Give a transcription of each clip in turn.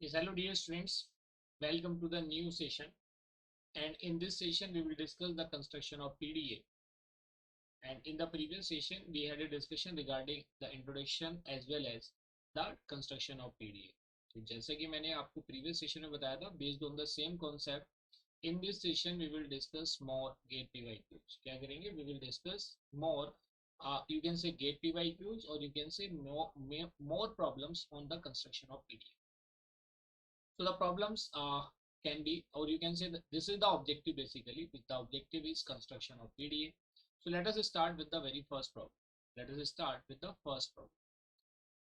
Yes, hello dear students. Welcome to the new session. And in this session, we will discuss the construction of PDA. And in the previous session, we had a discussion regarding the introduction as well as the construction of PDA. तो जैसे कि मैंने आपको previous session में बताया था, based on the same concept, in this session we will discuss more gate PYQs. क्या करेंगे? We will discuss more. You can say gate PYQs or you can say more problems on the construction of PDA. So the problems can be, or you can say that this is the objective basically. The objective is construction of PDA. So let us start with the very first problem. Let us start with the first problem.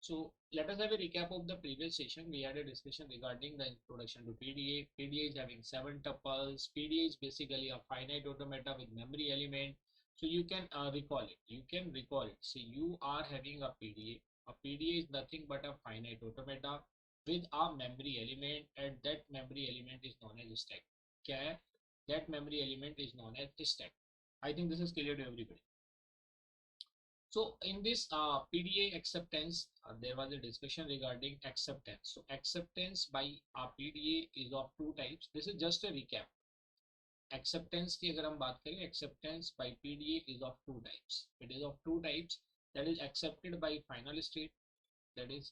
So let us have a recap of the previous session. We had a discussion regarding the introduction to PDA. PDA is having 7 tuples. PDA is basically a finite automata with memory element. So you can recall it. You can recall it. So you are having a PDA. A PDA is nothing but a finite automata with a memory element, and that memory element is known as stack. क्या है? That memory element is known as stack. I think this is clear to everybody. So in this PDA acceptance, there was a discussion regarding acceptance. So acceptance by PDA is of two types. This is just a recap. Acceptance की अगर हम बात करें, acceptance by PDA is of two types. It is of two types. That is accepted by final state. That is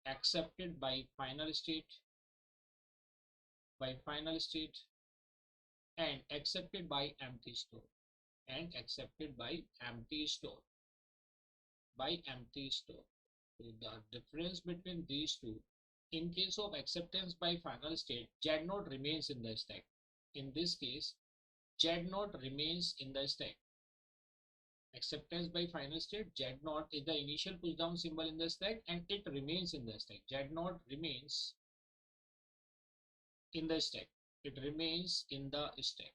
accepted by final state, and accepted by empty store, and accepted by empty store. So the difference between these two, in case of acceptance by final state, Z node remains in the stack. In this case, Z node remains in the stack. Acceptance by final state, Z node is the initial push down symbol in the stack and it remains in the stack. Z node remains in the stack. It remains in the stack.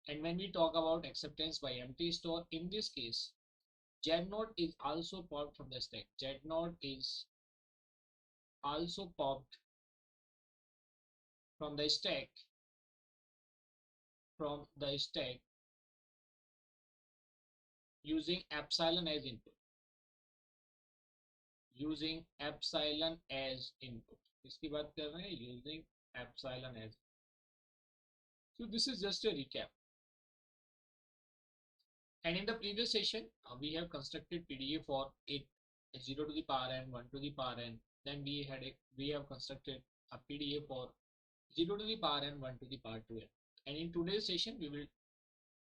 And when we talk about acceptance by empty store, in this case, Z node is also popped from the stack. Z node is also popped from the stack using epsilon as input. इसकी बात कर रहे हैं using epsilon as. So this is just a recap. And in the previous session, we have constructed PDA for 0 to the power n, 1 to the power n. Then we have constructed a PDA for 0 to the power n, 1 to the power 2n. And in today's session, we will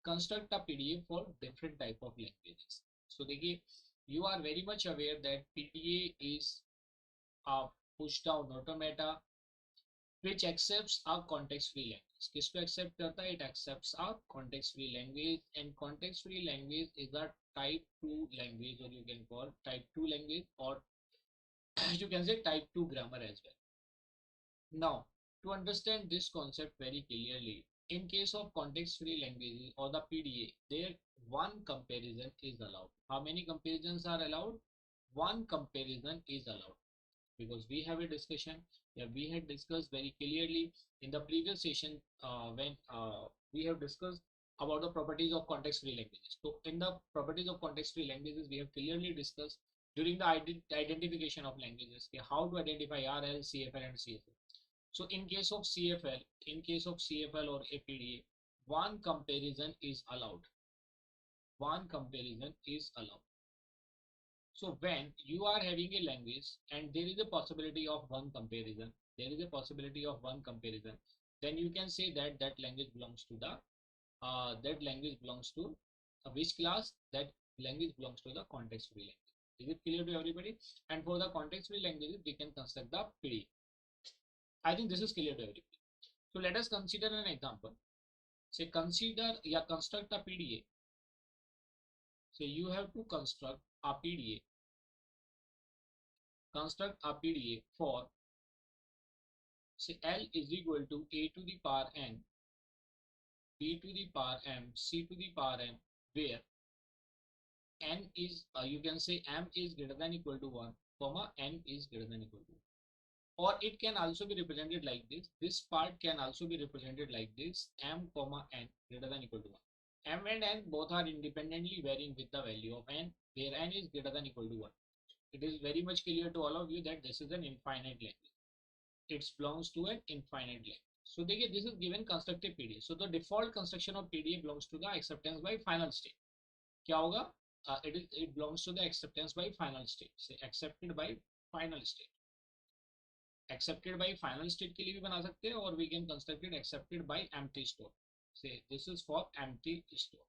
construct a PDA for different type of languages. So देखिए, you are very much aware that PDA is a push down automata which accepts a context free language. किसको accept करता है? It accepts a context free language, and context free language is a type 2 language, or you can call type 2 language, or you can say type 2 grammar as well. Now, to understand this concept very clearly, in case of context free languages or the PDA, there one comparison is allowed. How many comparisons are allowed? One comparison is allowed, because we have a discussion. Yeah, we had discussed very clearly in the previous session when we have discussed about the properties of context free languages. So in the properties of context free languages, we have clearly discussed during the identification of languages, okay, how to identify RL, CFL and CFL. So in case of CFL or APDA, one comparison is allowed. So when you are having a language and there is a possibility of one comparison, then you can say that that language belongs to which class? That language belongs to the context free language. Is it clear to everybody? And for the context free languages, we can construct the PDA. I think this is clear to everybody. So let us consider an example. Say construct a PDA. So you have to construct a PDA for, say, L is equal to A to the power n, B to the power m, C to the power n, where n is, you can say m is greater than equal to 1, comma n is greater than equal to 1. Or it can also be represented like this. This part can also be represented like this, m comma n greater than equal to 1. M and n both are independently varying with the value of n, where n is greater than equal to 1. It is very much clear to all of you that this is an infinite language. It belongs to an infinite language. So देखिए, this is given constructive PDA. So the default construction of PDA belongs to the acceptance by final state. क्या होगा? It belongs to the acceptance by final state. Say accepted by final state. Accepted by final state के लिए भी बना सकते हैं, और we can construct it accepted by empty store. Say this is for empty store.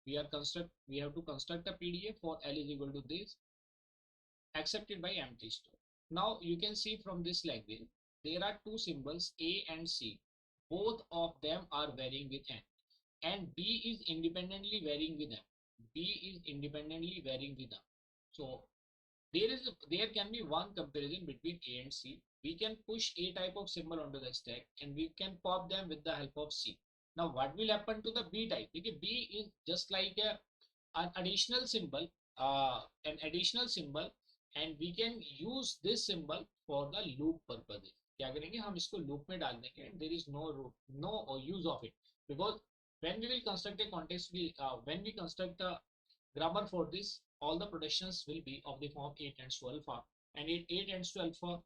We have to construct a PDA for L is equal to this, accepted by empty store. Now you can see from this language there are two symbols A and C. Both of them are varying with N, and B is independently varying with M. B is independently varying with M. So there can be one comparison between A and C. We can push A type of symbol onto the stack and we can pop them with the help of C. Now what will happen to the B type? Because B is just like an additional symbol, and we can use this symbol for the loop purposes. क्या करेंगे, हम इसको loop में डाल देंगे, and there is no use of it, because when we will construct a context, when we construct a grammar for this, all the productions will be of the form A tends to alpha, and A tends to alpha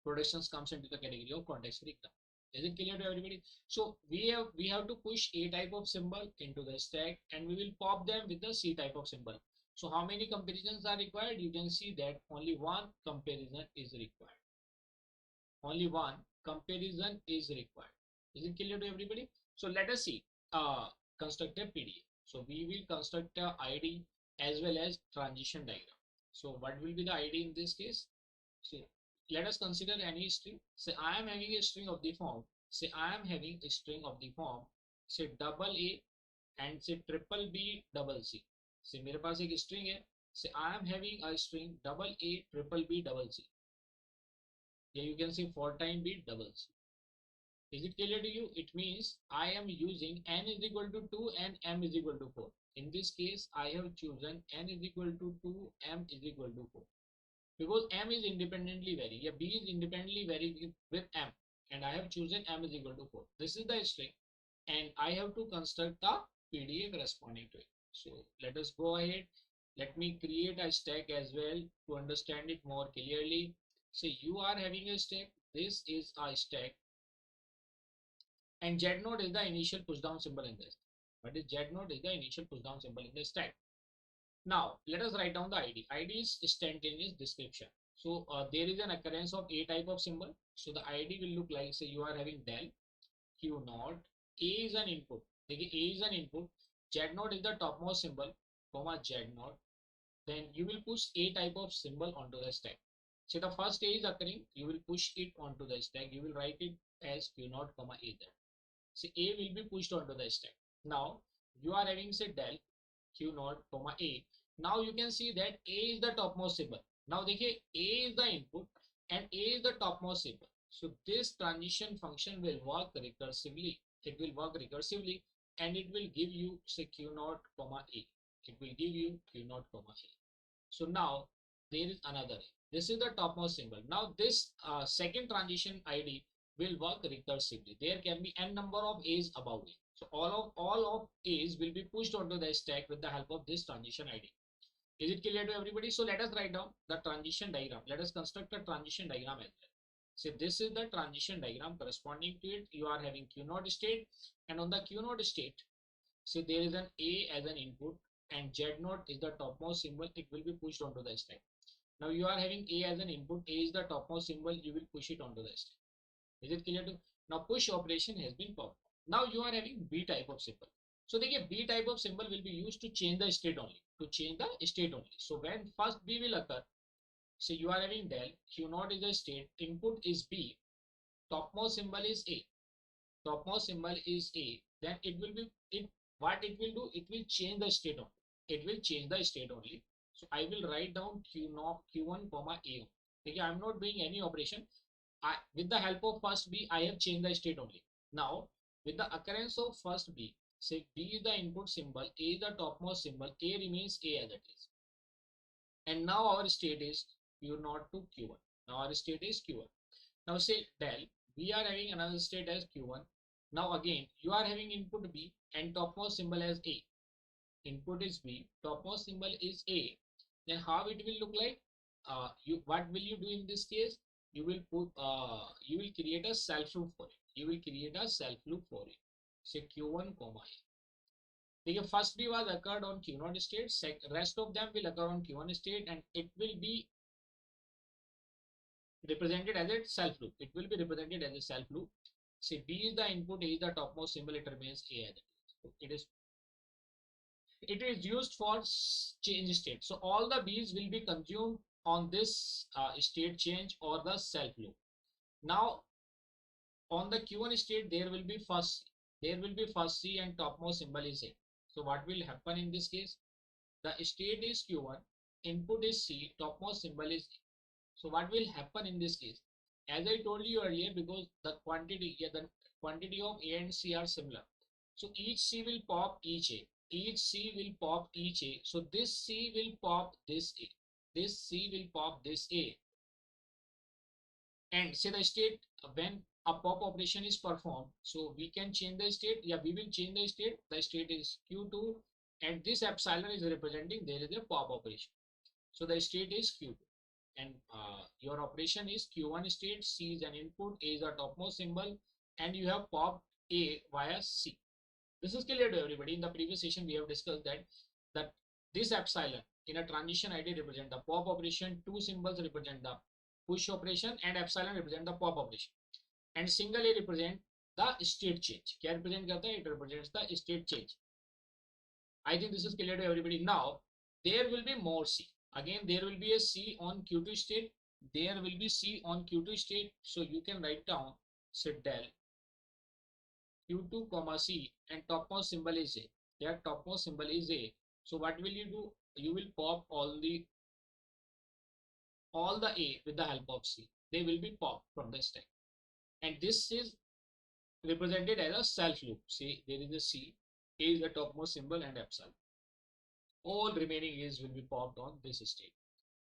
productions comes into the category of context free grammar. Is it clear to everybody? So we have to push A type of symbol into the stack, and we will pop them with the C type of symbol. So how many comparisons are required? You can see that only one comparison is required. Only one comparison is required. Is it clear to everybody? So let us see. Construct a PDA. So we will construct a ID as well as transition diagram. So what will be the ID in this case? So let us consider any string. Say I am having a string of the form. Say I am having a string of the form. Say double A and say triple B double C. Say मेरे पास एक string है. Say I am having a string double A triple B double C. Here you can see 4 times B double C. Is it clear to you? It means I am using n is equal to 2 and m is equal to 4. In this case, I have chosen n is equal to 2, m is equal to 4. Because m is independently varying. Yeah, b is independently varying with m, and I have chosen m is equal to 4. This is the string, and I have to construct the PDA corresponding to it. So let us go ahead. Let me create a stack as well to understand it more clearly. So you are having a stack. This is a stack, and Z node is the initial push down symbol in this. What is Z node? Is the initial push down symbol in the stack. Now let us write down the ID. ID is instantaneous description. So there is an occurrence of A type of symbol. So the ID will look like, say you are having del Q naught. A is an input. देखिए A is an input. Z naught is the topmost symbol, comma Z naught. Then you will push A type of symbol onto the stack. So the first A is occurring, you will push it onto the stack. You will write it as Q naught, comma A there. So A will be pushed onto the stack. Now you are having say del Q naught, comma A. Now you can see that A is the topmost symbol. Now देखिए A is the input and A is the topmost symbol. So this transition function will work recursively. It will work recursively, and it will give you say Q naught, comma A. It will give you Q naught, comma A. So now there is another A. This is the topmost symbol. Now this second transition ID will work recursively. There can be n number of A's above it. So all of A's will be pushed onto the stack with the help of this transition ID. Is it clear to everybody? So let us write down the transition diagram. Let us construct a transition diagram as well. So this is the transition diagram corresponding to it. You are having Q naught state, and on the Q naught state, so there is an A as an input, and Z naught is the topmost symbol. It will be pushed onto the stack. Now you are having A as an input. A is the topmost symbol. You will push it onto the stack. Is it clear to? Now push operation has been performed. Now you are having B type of symbol. So the B type of symbol will be used to change the state only. To change the state only. So when first B will occur, so you are having del Q naught is the state, input is B, topmost symbol is A. Topmost symbol is A. Then it will be what it will do? It will change the state only. It will change the state only. So I will write down Q naught Q1, comma A. Okay, I am not doing any operation. With the help of first B, I have changed the state only. Now, with the occurrence of first B, say B is the input symbol, A is the topmost symbol, A remains A as it is. And now our state is Q0 to Q1. Now our state is Q1. Now say del, we are having another state as Q1. Now again, you are having input B and topmost symbol as A. Input is B, topmost symbol is A. then how it will look like? What will you do in this case? You will create a self loop for it. You will create a self loop for it. Say Q1 comma A. The first B was occurred on Q0 state. Rest of them will occur on Q1 state, and it will be represented as a self loop. It will be represented as a self loop. Say B is the input, A is the topmost symbol. It remains A as it is. It is used for change state. So all the B's will be consumed on this state change or the self loop. Now on the Q1 state, there will be first C and topmost symbol is A. So what will happen in this case? The state is Q1, input is C, topmost symbol is A. So what will happen in this case? As I told you earlier, because the quantity of A and C are similar. So each C will pop each A. Each C will pop each A. So this C will pop this A. This C will pop this A. And say the state when a pop operation is performed, so we can change the state. Yeah, we will change the state. The state is Q2, and this epsilon is representing there is a pop operation. So the state is Q2, and your operation is Q1 state. C is an input, A is a topmost symbol, and you have popped A via C. This is clear to everybody. In the previous session, we have discussed that this epsilon in a transition ID represent the pop operation, two symbols represent the push operation, and epsilon represent the pop operation, and single A represent the state change. क्या represent करता है? It represents the state change. I think this is clear to everybody. Now there will be more C. Again, there will be a C on Q2 state. There will be C on Q2 state. So you can write down say del Q2 comma C, and topmost symbol is A. Their topmost symbol is A. So what will you do? You will pop all the A with the help of C. They will be popped from the stack. And this is represented as a self loop. See, there is a C, A is the topmost symbol, and epsilon. All remaining A's will be popped on this state.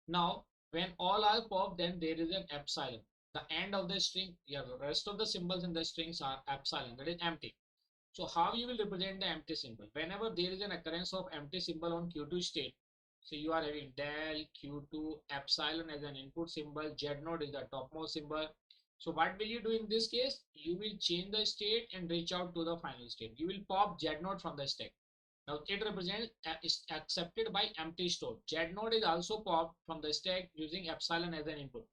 Now, when all are popped, then there is an epsilon. The end of the string, yeah, the rest of the symbols in the strings are epsilon, that is empty. So how you will represent the empty symbol? Whenever there is an occurrence of empty symbol on Q2 state, so you are having del Q2 epsilon as an input symbol, Z0 is the topmost symbol. So what will you do in this case? You will change the state and reach out to the final state. You will pop Z0 from the stack. Now it represents is accepted by empty store. Z0 is also popped from the stack using epsilon as an input.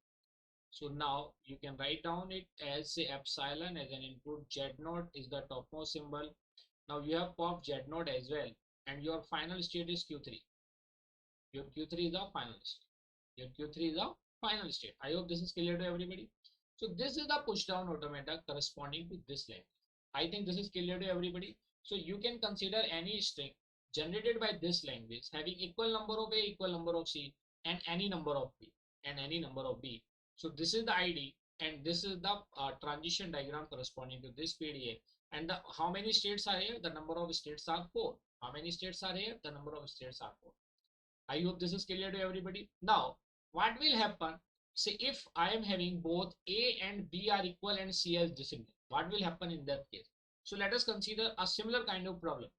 So now you can write down it as say epsilon as an input. Z0 is the topmost symbol. Now you have popped Z0 as well, and your final state is Q3. Your Q3 is the final state. Your Q3 is the final state. I hope this is clear to everybody. So this is the push down automata corresponding to this language. I think this is clear to everybody. So you can consider any string generated by this language having equal number of A, equal number of C, and any number of B, and any number of B. So this is the ID, and this is the transition diagram corresponding to this PDA. And the how many states are here? The number of states are 4. How many states are here? The number of states are 4. I hope this is clear to everybody. Now, what will happen? Say if I am having both A and B are equal and C as decimal, what will happen in that case? So let us consider a similar kind of problem.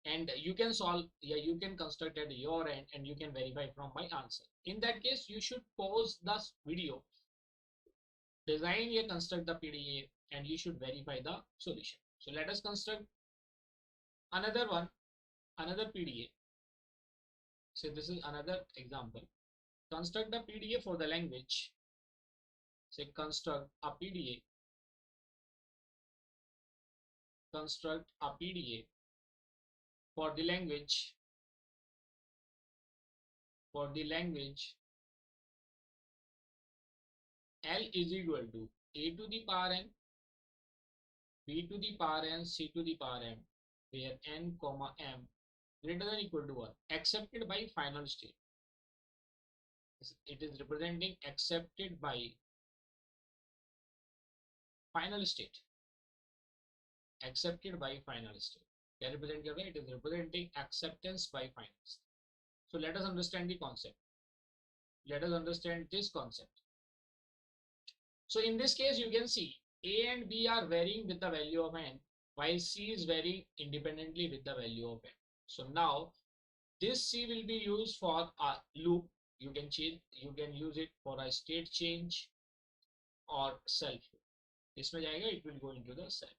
And you can solve, yeah, you can construct at your end and you can verify from my answer. In that case, you should pause the video, design and construct the PDA, and you should verify the solution. So let us construct another one, another PDA. So this is another example. Construct the PDA for the language. Say construct a PDA. Construct a PDA for the language. For the language, L is equal to A to the power n, B to the power n, C to the power m, where n comma m greater than equal to 1, accepted by final state. It is representing accepted by final state. Accepted by final state. It is representing acceptance by final state. So let us understand the concept. Let us understand this concept. So in this case, you can see A and B are varying with the value of n, while C is varying independently with the value of n. So now This C will be used for a loop. You can change, you can use it for a state change or self loop. इसमें जाएगा, it will go into the self.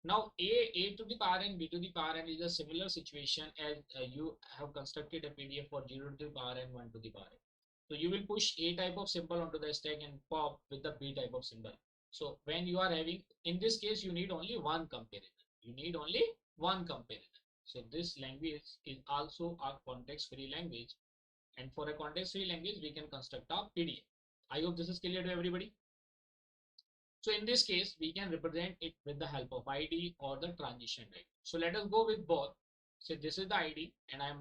Now a to the power n, b to the power n is a similar situation as you have constructed a PDF for 0 to the power n, 1 to the power n. So you will push a type of symbol onto the stack and pop with the b type of symbol. So when you are having, in this case, you need only one comparison. You need only one comparison. So this language is also a context-free language. And for a context-free language, we can construct a PDF. I hope this is clear to everybody. So in this case, we can represent it with the help of ID or the transition diagram. So let us go with both. So this is the ID, and I'm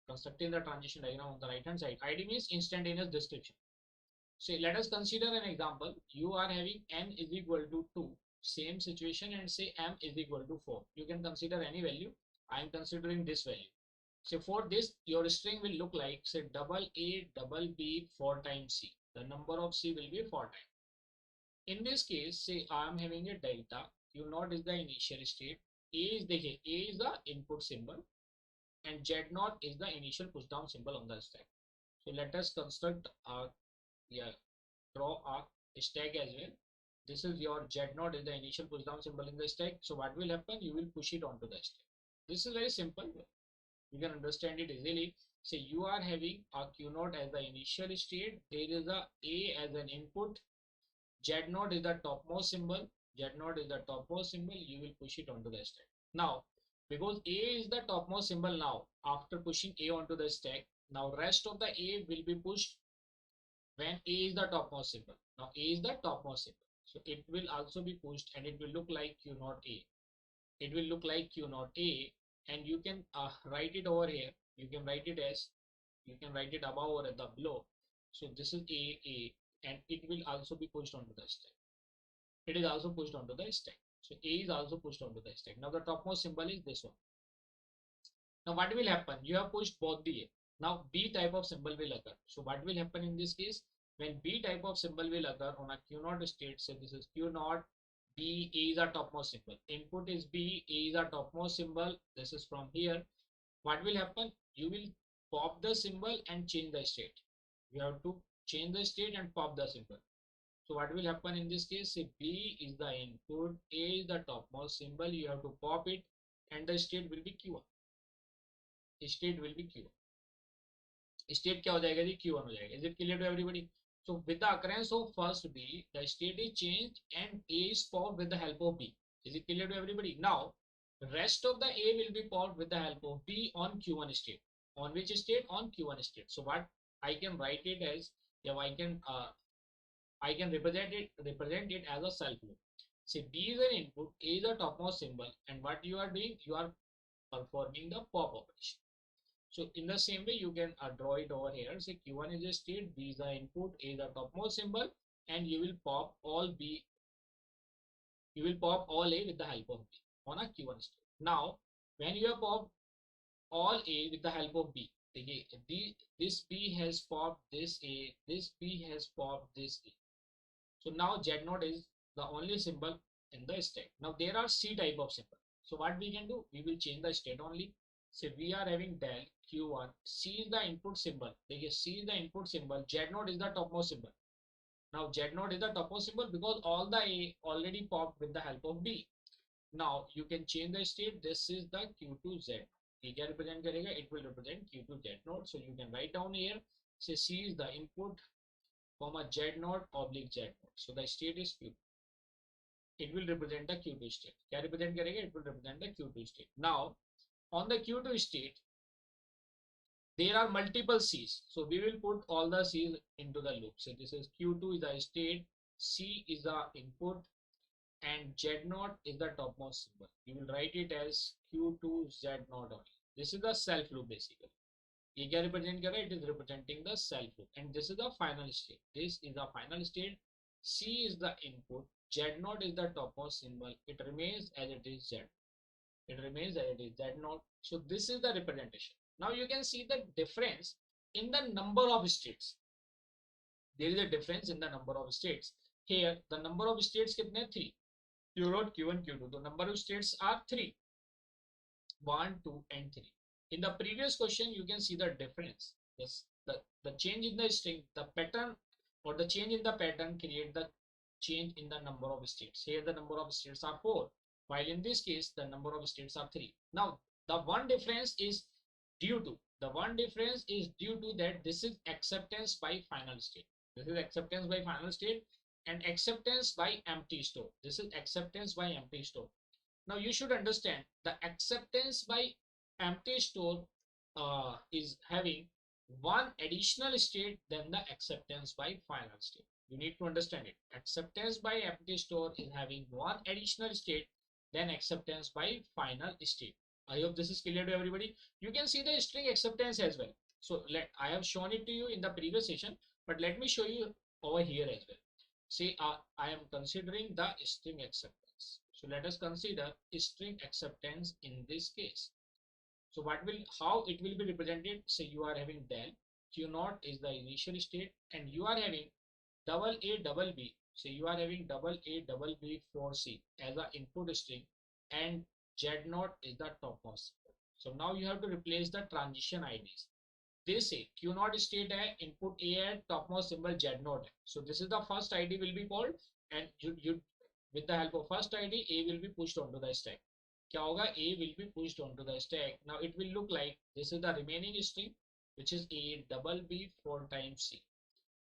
constructing the transition diagram on the right hand side. ID means instantaneous description. So let us consider an example. You are having n is equal to 2, same situation, and say m is equal to 4. You can consider any value. I am considering this value. So for this, your string will look like, say, double A, double B, 4 times C. The number of C will be 4 times. In this case, say I am having a delta, Q0 is the initial state, A is the input symbol, and Z0 is the initial push down symbol on the stack. So let us construct draw a stack as well. This is your Z0 is the initial push down symbol in the stack. So what will happen? You will push it onto the stack. This is very simple. You can understand it easily. Say you are having a Q0 as the initial state. There is a as an input. Z0 is the topmost symbol. Z0 is the topmost symbol. You will push it onto the stack. Now, because A is the topmost symbol now, after pushing A onto the stack, now rest of the A will be pushed when A is the topmost symbol. Now A is the topmost symbol. So it will also be pushed and it will look like Q0 A. It will look like Q0 A, and you can write it over here. You can write it as, you can write it above or at the below. So this is A, and it will also be pushed onto the stack. It is also pushed onto the stack. So A is also pushed onto the stack. Now the topmost symbol is this one. Now what will happen? You have pushed both the A. Now B type of symbol will occur. So what will happen in this case? When B type of symbol will occur on a Q0 state, say this is Q0, B, A is our topmost symbol. Input is B, A is our topmost symbol. This is from here. What will happen? You will pop the symbol and change the state. You have to change the state and pop the symbol. So what will happen in this case? Say B is the input, A is the topmost symbol. You have to pop it, and the state will be Q1. State will be Q1. State क्या हो जाएगा जी? Q1 हो जाएगा. Is it clear to everybody? So with the occurrence of first B, the state is changed and A is popped with the help of B. Is it clear to everybody? Now, the rest of the A will be popped with the help of B on Q1 state. On which state? On Q1 state. So what I can write it as, I can represent it as a self loop. Say B is an input, A is the topmost symbol, and what you are doing, you are performing the pop operation. So in the same way, you can draw it over here. Say Q1 is a state, B is the input, A is the topmost symbol, and you will pop all B. You will pop all A with the help of B on a Q1 state. Now, when you have popped all A with the help of B, this B has popped this A, this B has popped this A. So now Z0 is the only symbol in the stack. Now there are C type of symbol. So what we can do? We will change the state only. So we are having del Q1. C is the input symbol. C is the input symbol. Z0 is the topmost symbol. Now Z0 is the topmost symbol because all the A already popped with the help of B. Now you can change the state. This is the Q2Z. क्या represent करेगा? It will represent Q2Z0. So you can write down here. Say C is the input, comma Z0 oblique Z0. So the state is Q. It will represent the Q2 state. क्या represent करेगा? It will represent the Q2 state. Now on the Q2 state, there are multiple C's. So we will put all the C's into the loop. So this is Q2 is the state, C is the input, and Z0 is the topmost symbol. You will write it as Q2Z0 only. This is the self loop basically. ये क्या represent कर रहा है? It is representing the self loop. And this is the final state. This is the final state. C is the input. Z0 is the topmost symbol. It remains as it is Z. It remains as it is Z0. So this is the representation. Now you can see the difference in the number of states. There is a difference in the number of states. Here the number of states कितने? 3. You wrote Q1, Q2. The number of states are 3. 1, 2 and 3. In the previous question, you can see the difference. Yes, the change in the string, the pattern or the change in the pattern create the change in the number of states. Here the number of states are 4, while in this case the number of states are 3. Now the one difference is due to that this is acceptance by final state. This is acceptance by final state and acceptance by empty store. This is acceptance by empty store. Now you should understand the acceptance by empty store is having one additional state than the acceptance by final state. You need to understand it. Acceptance by empty store is having one additional state than acceptance by final state. I hope this is clear to everybody. You can see the string acceptance as well. So I have shown it to you in the previous session, but let me show you over here as well. See, I am considering the string acceptance. So let us consider string acceptance in this case. So how it will be represented? Say you are having del, q naught is the initial state, and you are having double a double b. So you are having double a double b for c as an input string, and z naught is the topmost. So now you have to replace the transition IDs. They say q naught state है, input a है, topmost symbol z naught है. So this is the first ID will be called, and you with the help of first ID, a will be pushed onto the stack. क्या होगा? A will be pushed onto the stack. Now it will look like this is the remaining string, which is a double b 4 times c,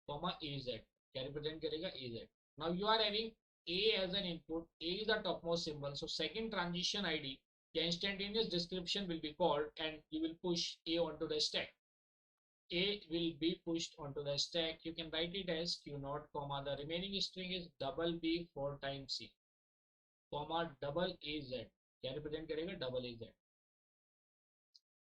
comma az. क्या represent करेगा? Az. Now you are having a as an input. A is the topmost symbol. So second transition ID, the instantaneous description will be called, and you will push a onto the stack. A will be pushed onto the stack. You can write it as q naught, comma the remaining string is double b 4 times c, comma double az. क्या represent करेगा? Double az.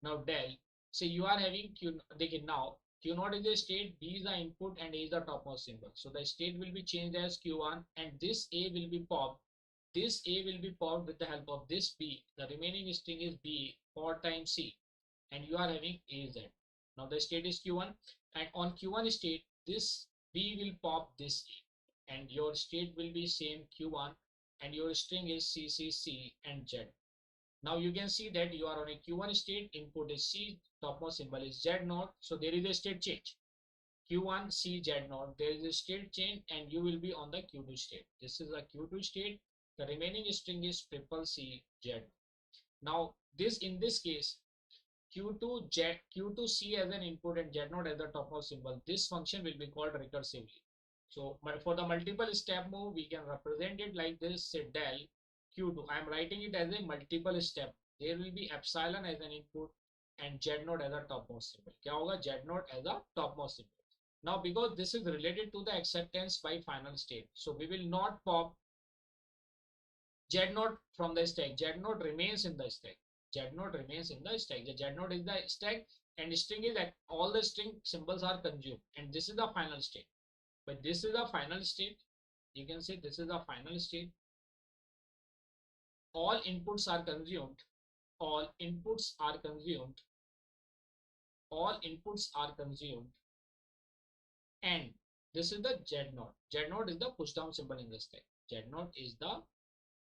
Now del, say you are having q. देखिए now q naught is the state, b is the input, and a is the topmost symbol. So the state will be changed as q1, and this a will be popped. This a will be popped with the help of this b. The remaining string is b 4 times c, and you are having az. Now the state is q1, and on q1 state this b will pop this a, and your state will be same q1, and your string is c c c and z. Now you can see that you are on a q1 state, input is c, topmost symbol is z naught, so there is a state change. q1 c z naught, there is a state change, and you will be on the q2 state. This is a q2 state. The remaining string is triple c z. Now this, in this case, q2c as an input and z naught as the topmost symbol, this function will be called recursively. So for the multiple step move, we can represent it like this. Say del q2, I am writing it as a multiple step. There will be epsilon as an input and z naught as a topmost symbol. क्या होगा? Z naught as a topmost symbol. Now because this is related to the acceptance by final state, so we will not pop z naught from the stack. Z naught remains in the stack. Z naught remains in the stack. The Z naught is the stack, and string is that all the string symbols are consumed, and this is the final state. But this is the final state. You can say this is the final state. All inputs are consumed. All inputs are consumed. All inputs are consumed. And this is the Z naught. Z naught is the push down symbol in the stack. Z naught is the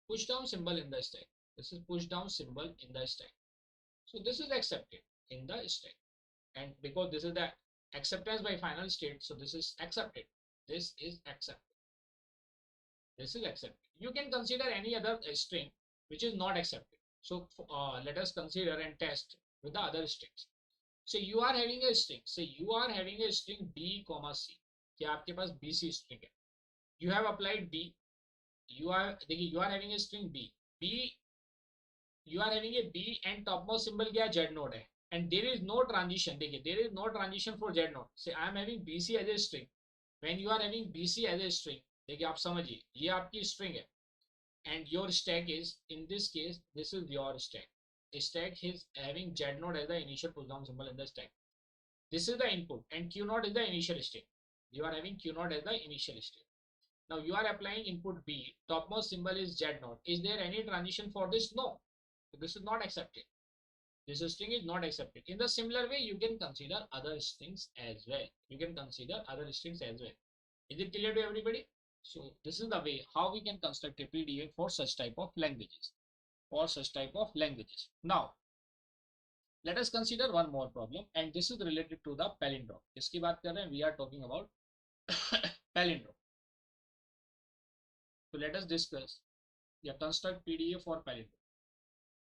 push down symbol in the stack. This is push down symbol in the stack. So this is accepted in the stack. And because this is the acceptance by final state, so this is accepted. This is accepted. This is accepted. You can consider any other string which is not accepted. So let us consider and test with the other strings. So you are having a string. Say you are having a string b, c. क्या आपके पास bc string है? You have applied b. You are having a string b. You are having a b and topmost symbol क्या? Z naught है. And there is no transition. देखिए, there is no transition for Z naught. Say I am having bc as a string. When you are having bc as a string, देखिए आप समझिए, ये आपकी string है, and your stack is, in this case, this is your stack. The stack is having Z naught as the initial push down symbol in the stack. This is the input, and q naught is the initial state. You are having q naught as the initial state. Now you are applying input b. Topmost symbol is Z naught. Is there any transition for this? No. This is not accepted. This string is not accepted. In the similar way, you can consider other strings as well. You can consider other strings as well. Is it clear to everybody? So this is the way how we can construct a PDA for such type of languages. Now Let us consider one more problem, and this is related to the palindrome. इसकी बात कर रहे हैं, we are talking about palindrome. So let us discuss या construct PDA for palindrome.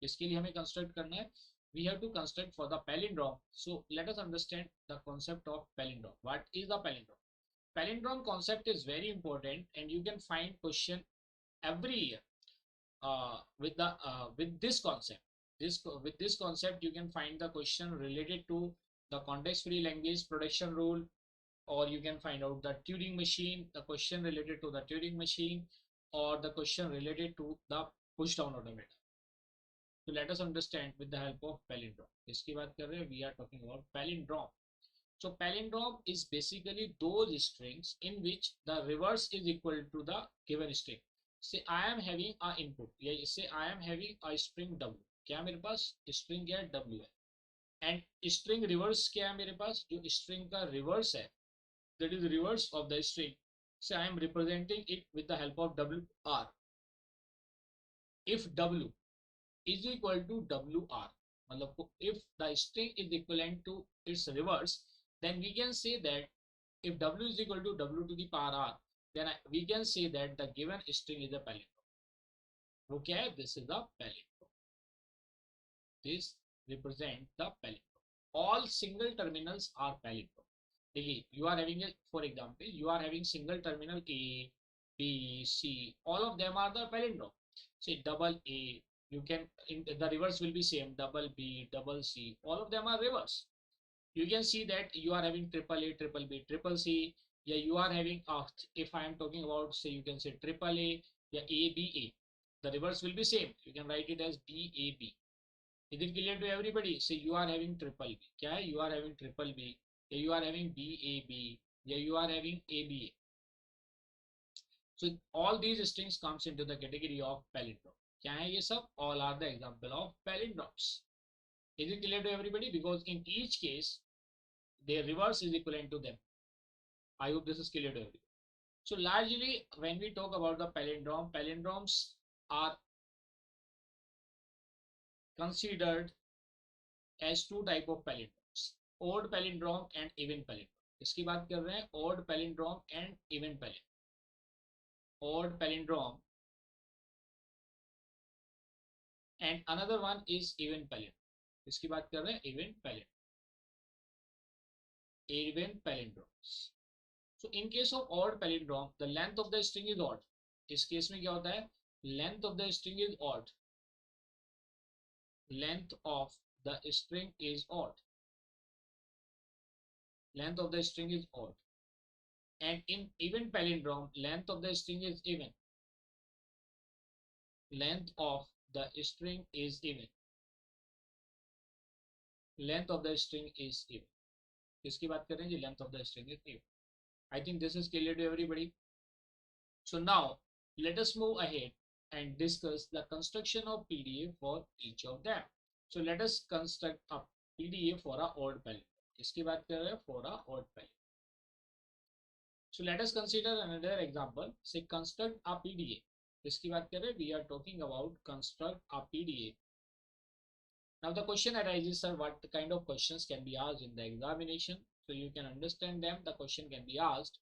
इसके लिए हमें construct करना है. We have to construct for the palindrome. So let us understand the concept of palindrome. What is the palindrome? Palindrome concept is very important, and you can find question every year with this concept. With this concept, you can find the question related to the context-free language production rule, or you can find out the Turing machine, the question related to the Turing machine, or the question related to the push-down automata. So let us understand with the help of palindrome. इसकी बात कर रहे हैं, we are talking about palindrome. So palindrome is basically those strings in which the reverse is equal to the given string. Say I am having a input, या say I am having a string W. क्या मेरे पास string क्या है? W है. And string reverse क्या है मेरे पास? जो string का reverse है, that is reverse of the string. Say I am representing it with the help of WR. If W is equal to WR, मतलब if the string is equivalent to its reverse, then we can say that if W is equal to W to the power R, then we can say that the given string is a palindrome. वो क्या है? This is the palindrome. This represent the palindrome. All single terminals are palindrome. देखिए, you are having a, for example, you are having single terminal A, B, C. All of them are the palindrome. Say double A, you can, the reverse will be same, double B, double C. All of them are reverse. You can see that you are having triple A, triple B, triple C. Yeah, you are having, if I am talking about, say you can say triple A, yeah, A, B, A. The reverse will be same. You can write it as B, A, B. Is it clear to everybody? Say you are having triple B. क्या है? You are having triple B. Yeah, you are having B, A, B. Yeah, you are having A, B, A. So all these strings comes into the category of palindrome. क्या है ये सब? All are the example of palindromes. Is it clear to everybody? Because in each case, their reverse is equivalent to them. I hope this is clear to everybody. So largely, when we talk about the palindrome, palindromes are considered as two type of palindromes: odd palindrome and even palindrome. इसकी बात कर रहे हैं odd palindrome and even palindrome. Odd palindrome and another one is even palindrome. इसकी बात कर रहे हैं even palindrome. Even palindromes. So in case of odd palindrome, the length of the string is odd. इस केस में क्या होता है? Length of the string is odd. Length of the string is odd. Length of the string is odd. And in even palindrome, length of the string is even. Length of the string is even. Length of the string is even. किसकी बात कर रहे हैं जी? Length of the string is even. I think this is clear to everybody. So now let us move ahead and discuss the construction of PDA for each of them. So let us construct a PDA for a odd palindrome. किसकी बात कर रहे हैं? For a odd palindrome. So let us consider another example. Say construct a PDA. किसकी बात कर रहे हैं? We are talking about construct a PDA. Now the question arises, sir, what kind of questions can be asked in the examination? So you can understand them. The question can be asked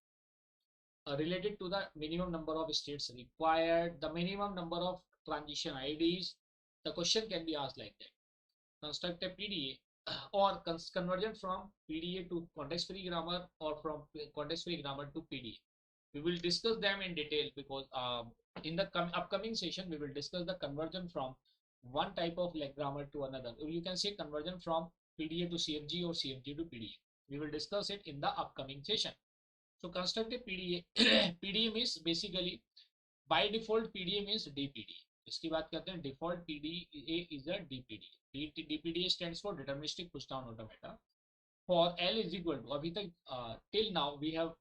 related to the minimum number of states required, the minimum number of transition IDs. The question can be asked like that. Construct a PDA or conversion from PDA to context-free grammar or from context-free grammar to PDA. We will discuss them in detail because in the upcoming session, we will discuss the conversion from one type of grammar to another. You can say conversion from PDA to CFG or CFG to PDA. We will discuss it in the upcoming session. So construct a PDA. PDA means basically by default PDA means DPDA. इसकी बात करते हैं default PDA is a DPDA. DPDA stands for deterministic pushdown automata. For L is equal to अभी तक till now we have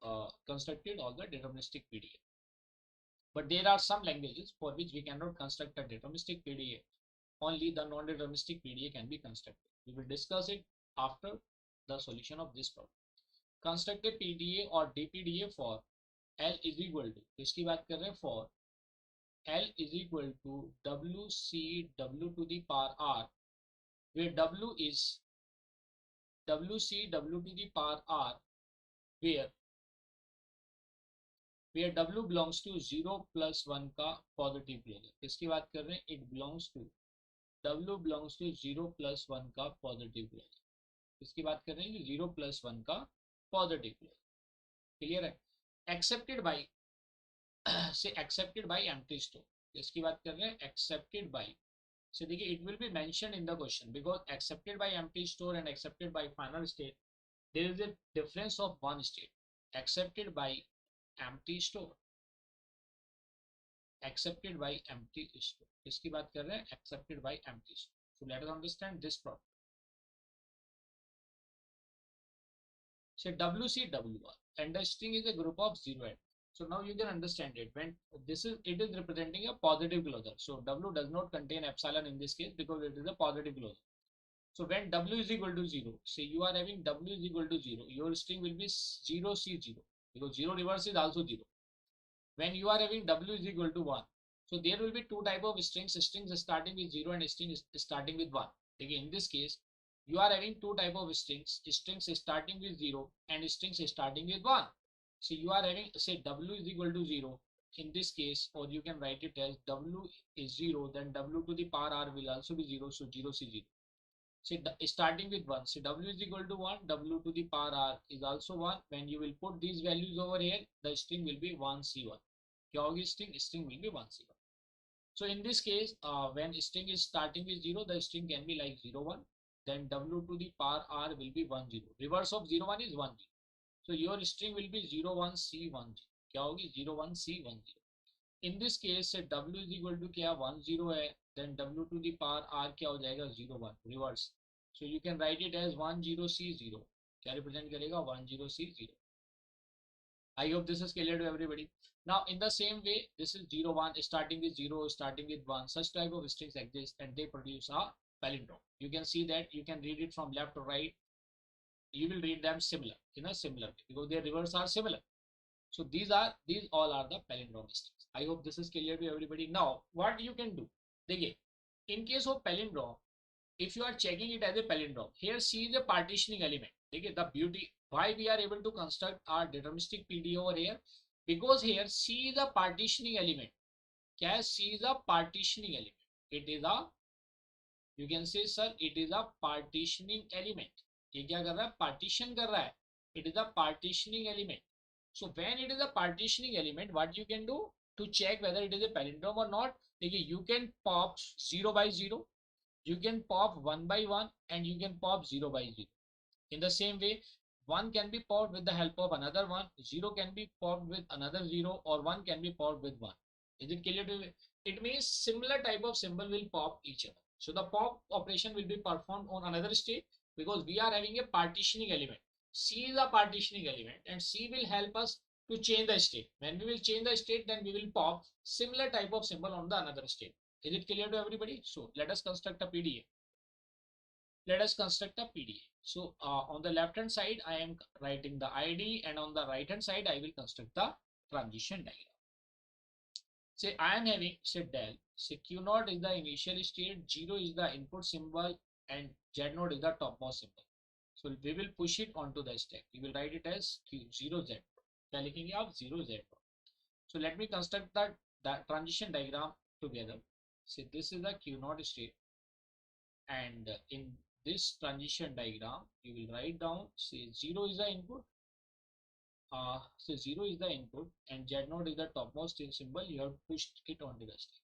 constructed all the deterministic PDA. But there are some languages for which we cannot construct a deterministic PDA. Only the non-deterministic PDA can be constructed. We will discuss it after the solution of this problem. Construct a PDA or DPDA for L is equal to, इसकी बात कर रहे हैं for L is equal to WC W to the power R, where W is WC W to the power R, where W belongs to 0 plus 1 का positive closure. किसकी बात कर रहे हैं? It belongs to W belongs to 0 plus 1 का positive closure. किसकी बात कर रहे हैं? 0 plus 1 का पॉजिटिव क्लोजर. क्लियर है? एक्सेप्टेड बाई से एक्सेप्टेड बाई एम्प्टी स्टोर. किसकी बात कर रहे हैं? Accepted by. So देखिए, it will be mentioned in the question because accepted by empty store and accepted by final state, there is a difference of one state. Accepted by empty store, accepted by empty store. किसकी बात कर रहे हैं? Accepted by empty store. So let us understand this problem. So WCWR and the string is a group of 0 and 1. So now you can understand it. When it is representing a positive closure. So W does not contain epsilon in this case because it is a positive closure. So when W is equal to 0, say you are having W is equal to 0, your string will be 0 C0 because 0 reverse is also 0. When you are having W is equal to 1, so there will be two type of strings starting with 0 and strings starting with 1. Again, in this case, you are having two type of strings starting with 0 and strings starting with 1. So you are having, say, W is equal to 0 in this case, or you can write it as W is 0, then W to the power R will also be 0, so 0 C0. Say starting with 1, say W is equal to 1, W to the power R is also 1. When you will put these values over here, the string will be 1C1. क्या होगी string? String will be 1C1. So in this case, when string is starting with 0, the string can be like 0, 1. Then W to the power R will be 1, 0. Reverse of 0, 1 is 1, 0. So your string will be 0, 1, C, 1, 0. क्या होगी? 0, 1, C, 1, 0. In this case, say W is equal to क्या? 1, 0 है. Then W to the power R क्या हो जाएगा? 0, 1. Reverse. So you can write it as 1, 0, C, 0. क्या represent करेगा? 1, 0, C, 0. I hope this is clear to everybody. Now in the same way, this is 0, 1 starting with 0, starting with 1. Such type of strings exist and they produce a palindrome. You can see that you can read it from left to right. You will read them similar in a similar way because their reverse are similar. So these all are the palindrome strings. I hope this is clear to everybody. Now what you can do? Again, in case of palindrome, if you are checking it as a palindrome, here C is a partitioning element. Okay, the beauty why we are able to construct our deterministic PDA over here, because here C is a partitioning element. क्या है? C is a partitioning element. It is a, you can say sir, it is a partitioning element. ये क्या कर रहा है? Partition कर रहा है. It is a partitioning element. So when it is a partitioning element, what you can do to check whether it is a palindrome or not? देखिए, you can pop 0 by 0. You can pop 1 by 1 and you can pop 0 by 0. In the same way, 1 can be popped with the help of another 1, 0 can be popped with another 0, or 1 can be popped with 1. Is it clear to you? It means similar type of symbol will pop each other. So the pop operation will be performed on another state because we are having a partitioning element. C is a partitioning element and C will help us to change the state. When we will change the state, then we will pop similar type of symbol on the another state. Is it clear to everybody? So let us construct a PDA. Let us construct a PDA. So on the left hand side, I am writing the ID, and on the right hand side, I will construct the transition diagram. Say I am having, say del, say Q0 is the initial state, 0 is the input symbol, and Z0 is the topmost symbol. So we will push it onto the stack. We will write it as Q0Z. क्या लिखेंगे आप? 0Z. So let me construct that transition diagram together. Say this is the Q0 state, and in this transition diagram, you will write down, say 0 is the input, so 0 is the input and Z0 is the topmost symbol. You have pushed it onto the stack.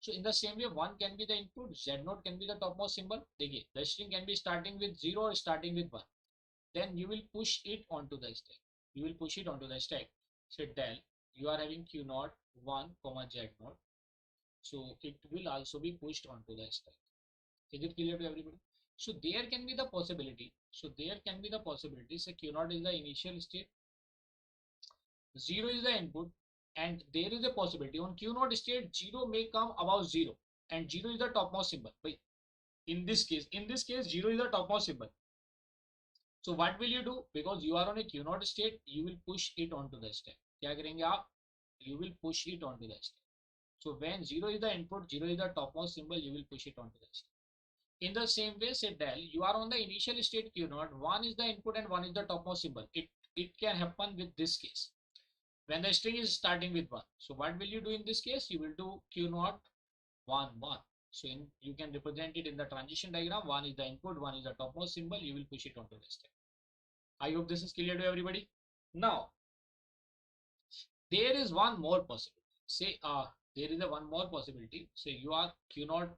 So in the same way, 1 can be the input, Z0 can be the topmost symbol. देखिए, the string can be starting with 0 or starting with 1. Then you will push it onto the stack. You will push it onto the stack. So del, you are having Q0, 1, Z0. So it will also be pushed onto the stack. Is it clear to everybody? So there can be the possibility. So there can be the possibility. So Q0 is the initial state, 0 is the input, and there is a possibility on Q0 state 0 may come above 0, and 0 is the topmost symbol. But in this case, 0 is the topmost symbol. So what will you do? Because you are on a Q0 state, you will push it onto the stack. क्या करेंगे आप? You will push it onto the stack. So when 0 is the input, 0 is the topmost symbol, you will push it onto the stack. In the same way, say del, you are on the initial state q naught, one is the input and one is the topmost symbol. It can happen with this case when the string is starting with 1. So what will you do in this case? You will do q naught 1 1. So you can represent it in the transition diagram. 1 is the input, 1 is the topmost symbol. You will push it onto the stack. I hope this is clear to everybody. Now there is one more possibility. Say there is a one more possibility. Say you are q naught,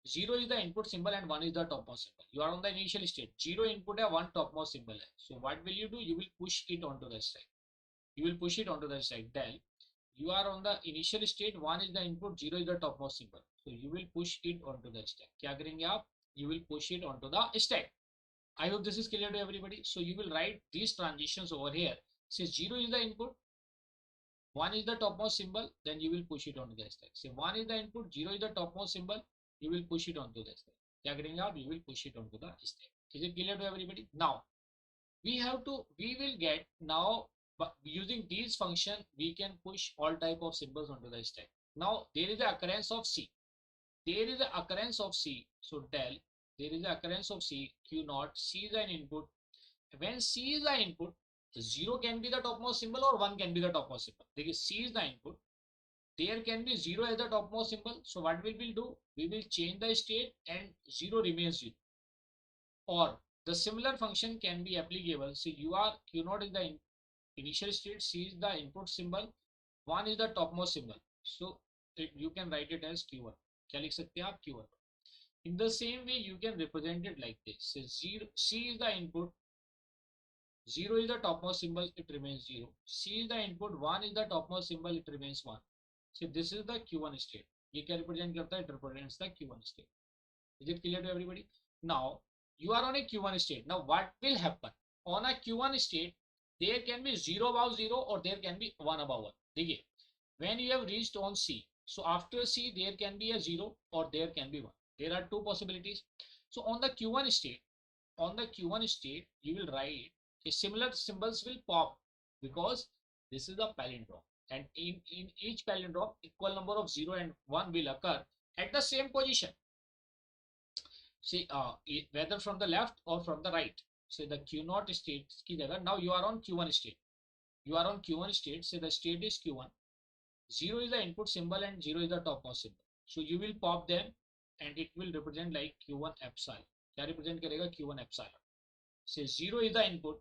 0 is the input symbol and 1 is the topmost symbol. You are on the initial state. 0 input है, 1 topmost symbol है. So what will you do? You will push it onto the stack. You will push it onto the stack. Del, you are on the initial state. 1 is the input, 0 is the topmost symbol. So you will push it onto the stack. क्या करेंगे आप? You will push it onto the stack. I hope this is clear to everybody. So you will write these transitions over here. Say 0 is the input, 1 is the topmost symbol, then you will push it onto the stack. Say 1 is the input, 0 is the topmost symbol, you will push it onto the stack. क्या करेंगे आप? You will push it onto the stack. Is it clear to everybody? Now we will get now, but using these function we can push all type of symbols onto the stack. Now there is the occurrence of C. There is the occurrence of C. So del, there is the occurrence of C, q naught, C is an input. When C is the input, 0 can be the topmost symbol or 1 can be the topmost symbol. Because C is the input, there can be 0 as the topmost symbol. So what we will do? We will change the state and 0 remains 0. Or the similar function can be applicable. So you are q naught is the initial state, C is the input symbol, 1 is the topmost symbol. So you can write it as q1. क्या लिख सकते हैं आप? q1. In the same way, you can represent it like this. So 0, C is the input, 0 is the topmost symbol, it remains 0. C is the input, 1 is the topmost symbol, it remains 1. So this is the q1 state. ये क्या represent करता है? It represents the q1 state. Is it clear to everybody? Now you are on a q1 state. Now what will happen? On a q1 state, there can be 0 above 0 or there can be 1 above 1. देखिए, when you have reached on C, so after C there can be a 0 or there can be 1. There are two possibilities. So on the q1 state, you will write a similar symbols will pop because this is a palindrome, and in each palindrome equal number of 0 and 1 will occur at the same position. See whether from the left or from the right. So the q naught state की जगह, now you are on q1 state. You are on q1 state. Say the state is q1. 0 is the input symbol and 0 is the topmost symbol. So you will pop them and it will represent like q1 epsilon. क्या represent करेगा? q1 epsilon. Say 0 is the input,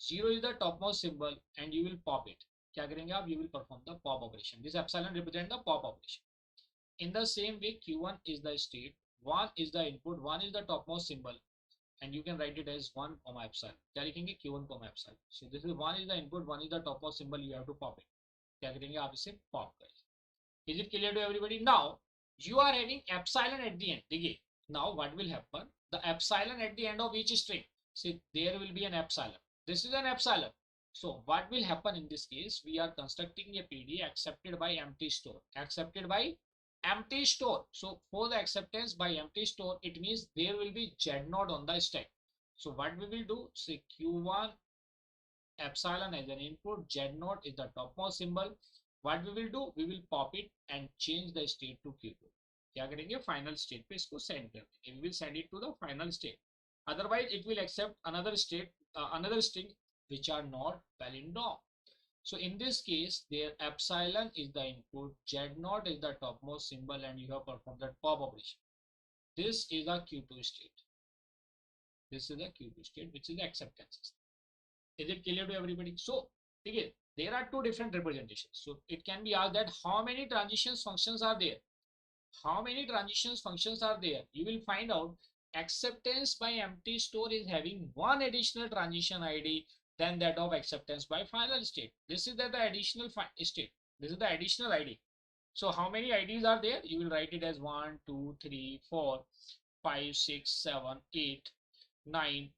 0 is the topmost symbol and you will pop it. क्या करेंगे आप? You will perform the pop operation. This epsilon represent the pop operation. In the same way, q1 is the state, 1 is the input, 1 is the topmost symbol, and you can write it as 1 comma epsilon. क्या लिखेंगे? q1 comma epsilon. So this is 1 is the input, 1 is the topmost symbol, you have to pop it. क्या करेंगे आप? इसे pop करेंगे. Is it clear to everybody? Now you are having epsilon at the end. देखिए, now what will happen? The epsilon at the end of each string. See, there will be an epsilon. This is an epsilon. So what will happen in this case? We are constructing a PD accepted by empty store. Accepted by empty store. So for the acceptance by empty store, it means there will be Z0 on the stack. So what we will do? Say q1 epsilon as an input, Z0 is the topmost symbol. What we will do? We will pop it and change the state to q2. क्या करेंगे? Final state पे इसको send कर देंगे. We will send it to the final state. Otherwise, it will accept another state, another string which are not palindrome. So in this case, their epsilon is the input, Z0 is the topmost symbol, and you have performed that pop operation. This is a q2 state. This is a q2 state, which is the acceptance. Is it clear to everybody? So again, there are two different representations. So it can be asked that how many transitions functions are there? How many transitions functions are there? You will find out acceptance by empty store is having one additional transition ID than that of acceptance by final state. This is the additional state. This is the additional ID. So how many IDs are there? You will write it as 1, 2, 3, 4, 5, 6, 7, 8, 9,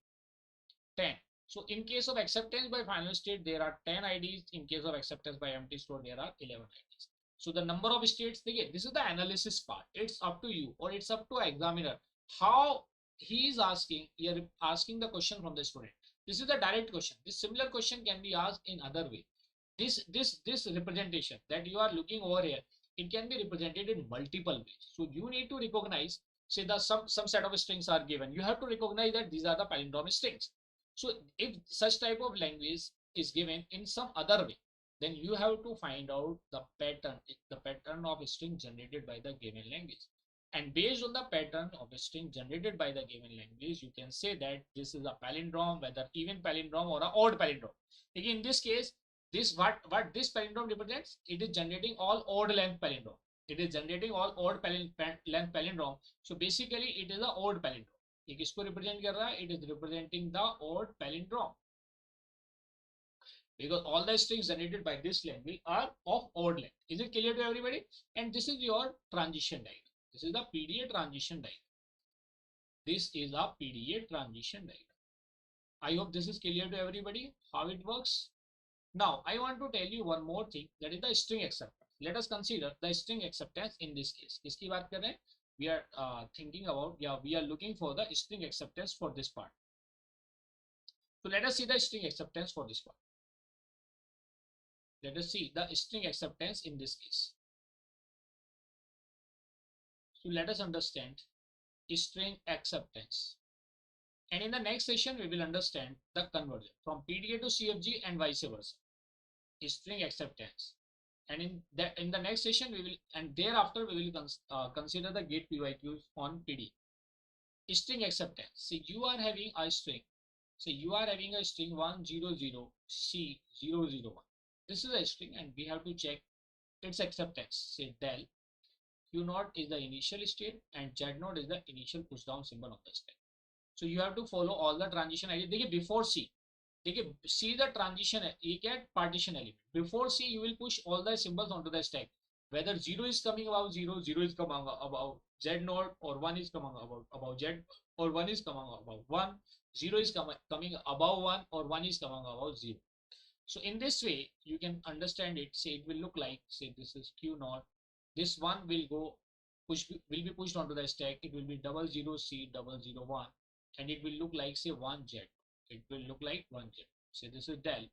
10. So in case of acceptance by final state, there are 10 IDs. In case of acceptance by empty store, there are 11 IDs. So the number of states, again, this is the analysis part. It's up to you or it's up to examiner. How he is asking, you're asking the question from the student. This is the direct question. This similar question can be asked in other way. This representation that you are looking over here, it can be represented in multiple ways. So you need to recognize say the some set of strings are given, you have to recognize that these are the palindrome strings. So if such type of language is given in some other way, then you have to find out the pattern of a string generated by the given language. And based on the pattern of a string generated by the given language, you can say that this is a palindrome, whether even palindrome or a odd palindrome. Again, in this case, this what this palindrome represents, it is generating all odd length palindrome. It is generating all odd length palindrome. So basically, it is a odd palindrome. ये किसको represent कर रहा है? It is representing the odd palindrome, because all the strings generated by this language are of odd length. Is it clear to everybody? And this is your transition diagram. This is the PDA transition diagram. This is a PDA transition diagram. I hope this is clear to everybody how it works. Now I want to tell you one more thing, that is the string acceptance. Let us consider the string acceptance in this case. किसकी बात कर रहे हैं? We are thinking about, we are looking for the string acceptance for this part. So let us see the string acceptance for this part. Let us see the string acceptance in this case. So let us understand string acceptance. And in the next session, we will understand the conversion from PDA to CFG and vice versa. String acceptance. And in the next session, we will, and thereafter we will consider the gate PYQs on PDA. String acceptance. See, you are having a string. So you are having a string 100C001. This is a string and we have to check its acceptance. Say del Q0 is the initial state and Z0 is the initial push down symbol of the stack. So you have to follow all the transition ID. देखिए before C, देखिए C the transition है, ये क्या है? Partition element. Before C you will push all the symbols onto the stack. Whether 0 is coming above 0, 0 is coming above Z0, or 1 is coming above Z, or 1 is coming above 1, 0 is coming above 1, or 1 is coming above 0. So in this way, you can understand it. Say it will look like, say this is Q0. This one will be pushed onto the stack. It will be 00C001, and it will look like, say, 1Z. It will look like 1Z. Say this is del,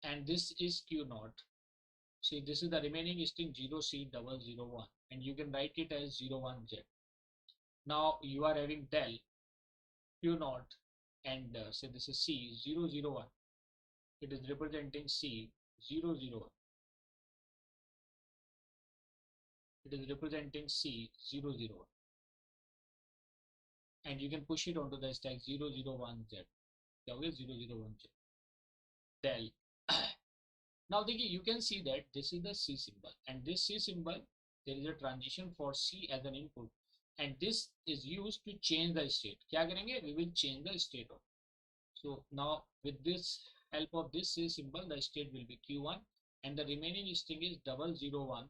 and this is Q0. See, this is the remaining string 0C001, and you can write it as 01Z. Now you are having del Q0, and say this is C001. It is representing C001. It is representing C001. And you can push it onto the stack 001Z. 001Z. Del. Now you can see that this is the C symbol, and this C symbol, there is a transition for C as an input, and this is used to change the state. क्या करेंगे? We will change the state of. So now with this help of this C symbol, the state will be Q1, and the remaining string is 001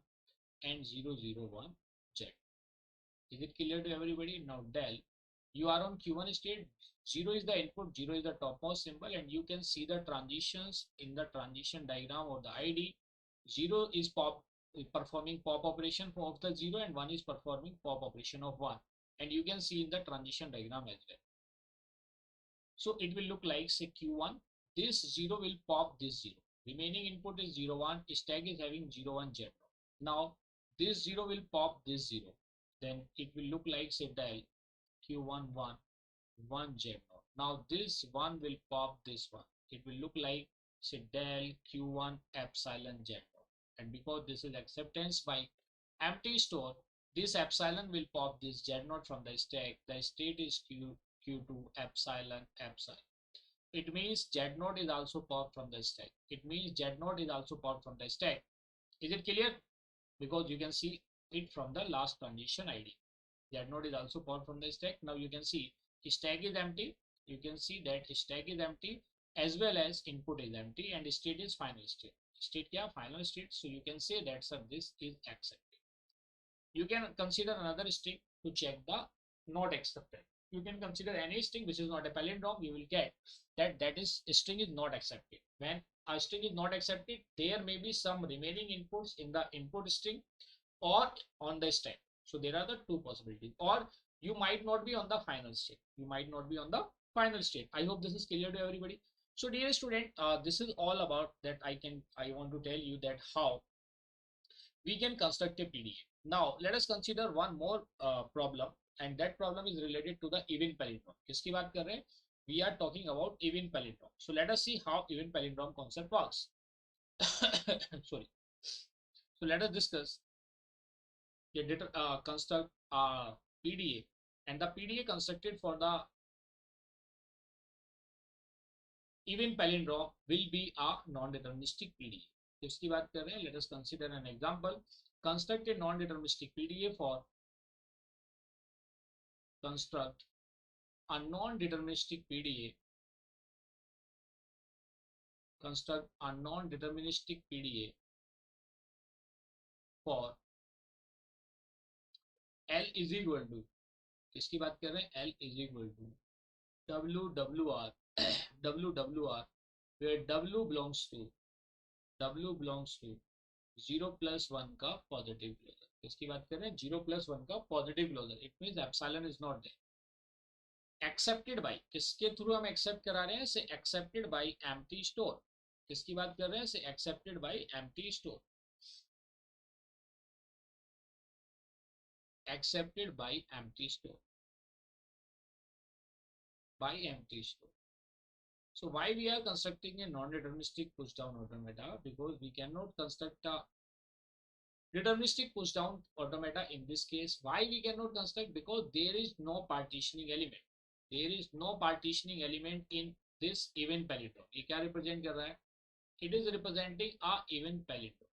and 001Z. Is it clear to everybody? Now del, you are on Q1 state, 0 is the input, 0 is the topmost symbol, and you can see the transitions in the transition diagram of the ID. 0 is performing pop operation of the 0, and 1 is performing pop operation of 1, and you can see in the transition diagram as well. So it will look like, say, Q1, this 0 will pop this 0, remaining input is 01, stack is having 01Z. Now this 0 will pop this 0, then it will look like, say, del Q1 1Z. Now this 1 will pop this 1, it will look like, say, del Q1 epsilon Z. And because this is acceptance by empty store, this epsilon will pop this Z0 from the stack. The state is Q2 epsilon. It means Z0 is also popped from the stack. It means Z0 is also popped from the stack. Is it clear? Because you can see it from the last transition ID. Z0 is also popped from the stack. Now you can see stack is empty. You can see that stack is empty as well as input is empty, and state is final state. State kya? Final state. So you can say that, sir, this is accepted. You can consider another string to check the not accepted. You can consider any string which is not a palindrome. You will get that is string is not accepted. When a string is not accepted, there may be some remaining inputs in the input string or on the stack. So there are the two possibilities. Or you might not be on the final state. You might not be on the final state. I hope this is clear to everybody. So dear student, this is all about that. I want to tell you that how we can construct a PDA. Now let us consider one more problem and that problem is related to the even palindrome. किसकी बात कर रहे हैं? We are talking about even palindrome. So let us see how even palindrome concept works. Sorry. So let us discuss construct PDA, and the PDA constructed for the even palindrome will be a non-deterministic PDA. तो इसकी बात कर रहे हैं. Let us consider an example. Construct a non-deterministic PDA for construct a non-deterministic PDA. Construct a non-deterministic PDA for L is equal to, किसकी बात कर रहे हैं? L is equal to WWR WWR, where W belongs to 0+1 का positive closure. किसकी बात कर रहे हैं? 0+1 का positive closure. It means epsilon is not there. Accepted by, किसके थ्रू हम एक्सेप्ट करा रहे हैं? से एक्सेप्टेड बाय एम्प्टी स्टोर. किसकी बात कर रहे हैं? से accepted by empty store. Accepted by empty store. By empty store. So why we are constructing a non-deterministic push down automata? Because we cannot construct a deterministic push down automata in this case. Why we cannot construct? Because there is no partitioning element. There is no partitioning element in this even palindrome. ये क्या represent कर रहा है? It is representing a even palindrome.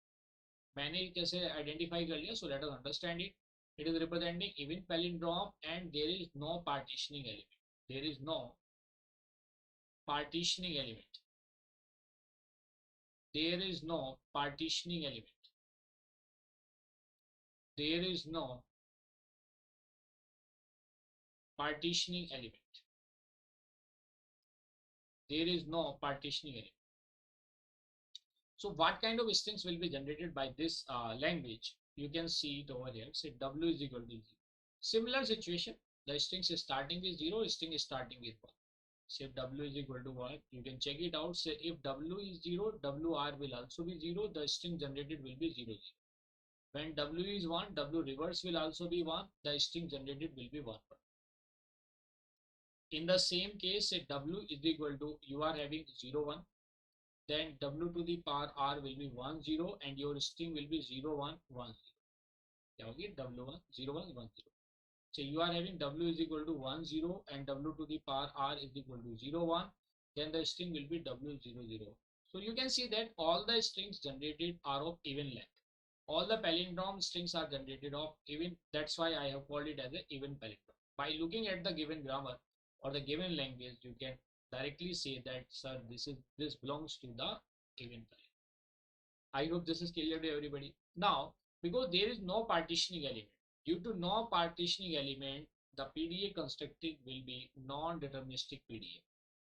मैंने कैसे identify कर लिया? So let us understand it. It is representing even palindrome and there is no partitioning element. There is no partitioning element. There is no partitioning element. There is no partitioning element. There is no partitioning element. So what kind of strings will be generated by this language? You can see it over here. Say W is equal to 0. Similar situation, the strings is starting with 0, string is starting with 1. Say if W is equal to 1, you can check it out. Say if W is 0, WR will also be 0, the string generated will be 0, 0. When W is 1, W reverse will also be 1, the string generated will be 1, 1. In the same case, say W is equal to, you are having 0, 1, then W to the power R will be 1, 0, and your string will be 0, 1, 1, 0. Okay, W1, 0, 1, 1, 0. So you are having W is equal to 1, 0, and W to the power R is equal to 0, 1, then the string will be W 0, 0. So you can see that all the strings generated are of even length. All the palindrome strings are generated of even, that's why I have called it as an even palindrome. By looking at the given grammar or the given language, you can directly say that, sir, this belongs to the even palindrome. I hope this is clear to everybody. Now, because there is no partitioning element, due to no partitioning element, the PDA constructed will be non-deterministic PDA.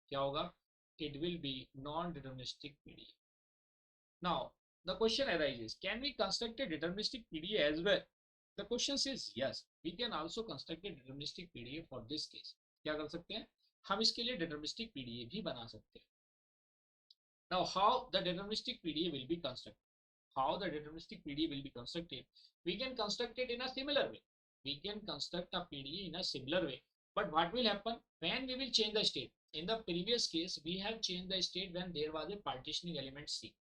क्या होगा? It will be non-deterministic PDA. Now, the question arises, can we construct a deterministic PDA as well? The question says yes, we can also construct a deterministic PDA for this case. क्या कर सकते हैं? हम इसके लिए deterministic PDA भी बना सकते हैं. Now, how the deterministic PDA will be constructed? How the deterministic PDA will be constructed? We can construct it in a similar way. We can construct a PDA in a similar way. But what will happen when we will change the state? In the previous case, we have changed the state when there was a partitioning element C.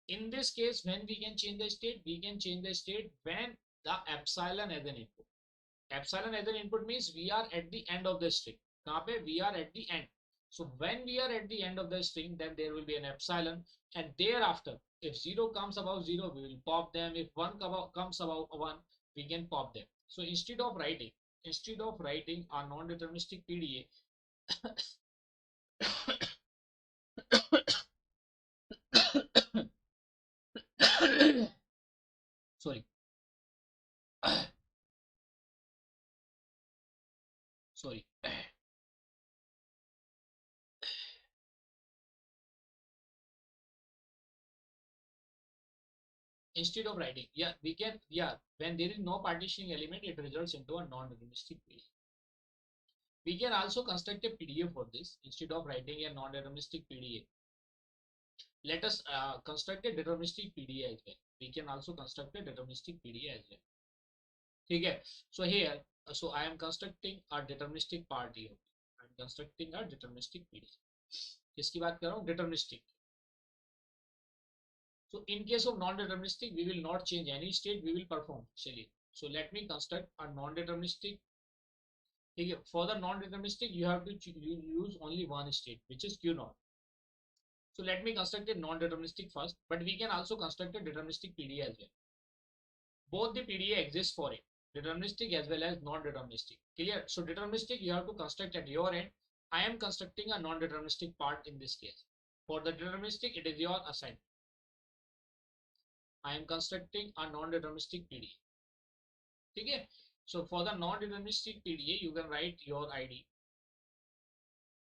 In this case, when we can change the state? We can change the state when the epsilon as an input. Epsilon as an input means we are at the end of the string. कहाँ पे? We are at the end. So when we are at the end of the string, then there will be an epsilon, and thereafter, if 0 comes above 0, we will pop them. If 1 comes above 1, we can pop them. So instead of writing a non-deterministic PDA, sorry, sorry. Instead of writing, when there is no partitioning element, it results into a non-deterministic PDA. We can also construct a PDA for this. Instead of writing a non-deterministic PDA, let us construct a deterministic PDA as well. We can also construct a deterministic PDA as well. Okay. So here So I am constructing a deterministic part here. I am constructing a deterministic PDA. किसकी बात कर रहा हूँ? Deterministic. So in case of non-deterministic, we will not change any state, we will perform. चलिए. So let me construct a non-deterministic. For the non-deterministic, you have to use only one state, which is Q naught. So let me construct a non-deterministic first, but we can also construct a deterministic PDA as well. Both the PDA exist for it, deterministic as well as non-deterministic. Clear? So deterministic you have to construct at your end. I am constructing a non-deterministic part in this case. For the deterministic, it is your assignment. I am constructing a non-deterministic PDA. Okay? So for the non-deterministic PDA, you can write your ID.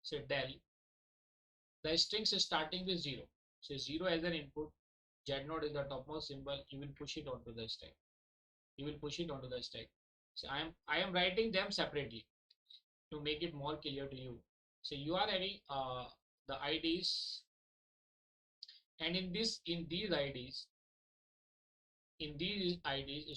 Say del. The strings is starting with 0. Say 0 as an input. Z node is the topmost symbol. You will push it onto the stack. You will push it onto the stack. So I am writing them separately to make it more clear to you. So you are having the IDs, and in these IDs,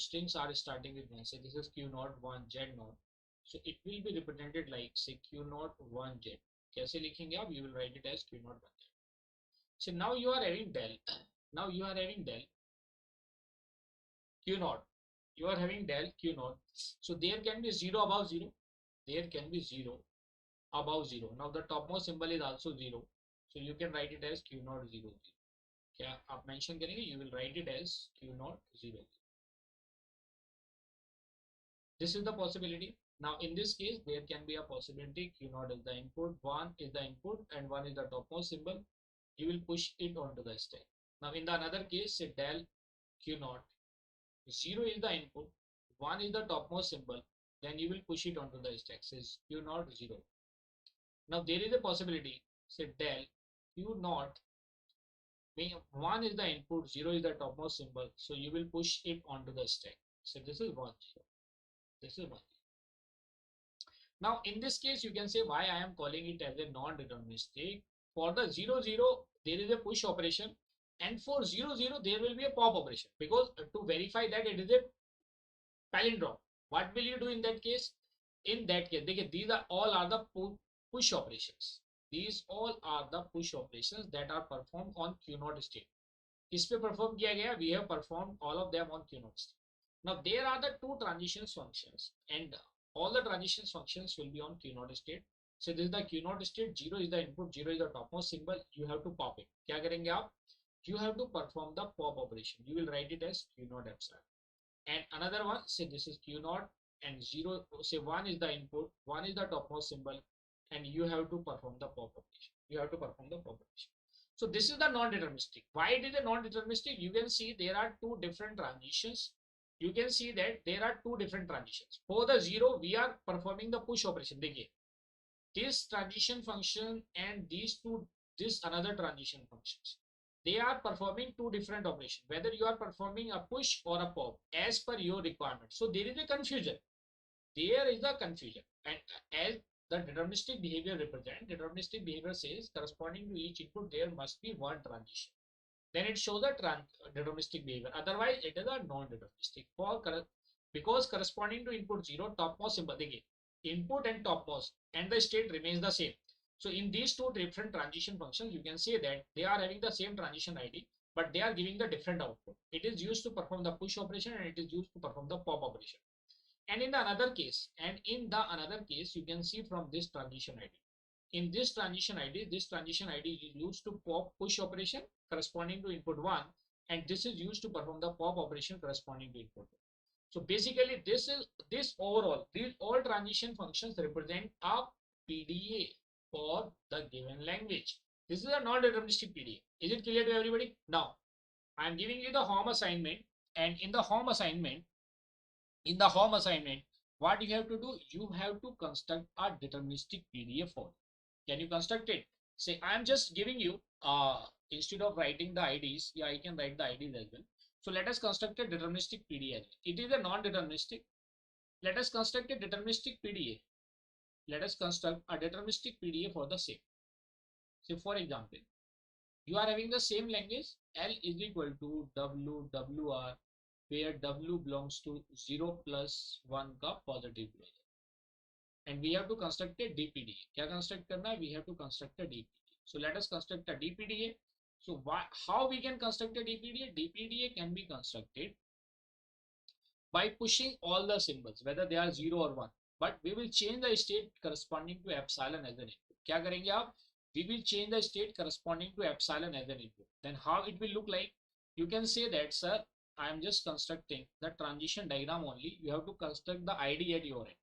strings are starting with 1. So this is Q naught 1 Z naught. So it will be represented like say Q naught 1 Z. कैसे लिखेंगे आप? You will write it as Q naught 1 Z. So now you are having del. Now you are having del Q naught. You are having del Q naught. So there can be 0 above 0. There can be 0 above 0. Now the topmost symbol is also 0. So you can write it as Q naught 0 0. क्या आप mention करेंगे? You will write it as Q naught 0. This is the possibility. Now in this case, there can be a possibility Q naught is the input, 1 is the input, and 1 is the topmost symbol. You will push it onto the stack. Now in the another case, say del Q naught, 0 is the input, 1 is the topmost symbol, then you will push it onto the stack. Says Q naught 0. Now there is a possibility, say del Q naught, 1 is the input, 0 is the topmost symbol, so you will push it onto the stack. So this is 1 0. This is 1. Now in this case, you can say why I am calling it as a non-deterministic. For the 0 0, there is a push operation, and for 0 0, there will be a pop operation, because to verify that it is a palindrome. What will you do in that case? In that case, these are all are the push operations. These all are the push operations that are performed on Q naught state. किस पे perform किया गया? We have performed all of them on Q naught state. Now there are the two transition functions, and all the transition functions will be on Q naught state. So this is the Q naught state. 0 is the input, 0 is the topmost symbol. You have to pop it. क्या करेंगे आप? You have to perform the pop operation. You will write it as Q naught epsilon. And another one, say this is Q naught, and 0, say 1 is the input, 1 is the topmost symbol, and you have to perform the pop operation. You have to perform the pop operation. So this is the non-deterministic. Why it is a non-deterministic? You can see there are two different transitions. You can see that there are two different transitions. For the 0, we are performing the push operation. देखिए, this transition function and these two, this another transition functions, they are performing two different operations, whether you are performing a push or a pop as per your requirement. So there is a confusion. There is a confusion. And as the deterministic behavior represents, deterministic behavior says corresponding to each input there must be one transition. Then it shows a deterministic behavior. Otherwise, it is a non-deterministic. Because corresponding to input 0, topmost symbol, again, input and topmost, and the state remains the same. So in these two different transition functions, you can say that they are having the same transition ID, but they are giving the different output. It is used to perform the push operation, and it is used to perform the pop operation. And in the another case, you can see from this transition ID. In this transition ID is used to pop push operation corresponding to input 1, and this is used to perform the pop operation corresponding to input 2. So basically these all transition functions represent a PDA for the given language. This is a non-deterministic PDA. Is it clear to everybody? Now I am giving you the home assignment, and in the home assignment, what you have to do? You have to construct a deterministic PDA form. Can you construct it? Say I am just giving you instead of writing the IDs, yeah, I can write the IDs as well. So let us construct a deterministic PDA. It is a non-deterministic. Let us construct a deterministic PDA. Let us construct a deterministic PDA for the same. So for example, you are having the same language, L is equal to WWR where W belongs to 0 plus 1 का positive closure. And we have to construct a DPDA. क्या construct करना है? We have to construct a DPDA. So let us construct a DPDA. So how we can construct a DPDA? DPDA can be constructed by pushing all the symbols, whether they are 0 or 1. But we will change the state corresponding to epsilon as an input. क्या करेंगे आप? We will change the state corresponding to epsilon as an input. Then how it will look like? You can say that, sir, I am just constructing the transition diagram only. You have to construct the ID at your end.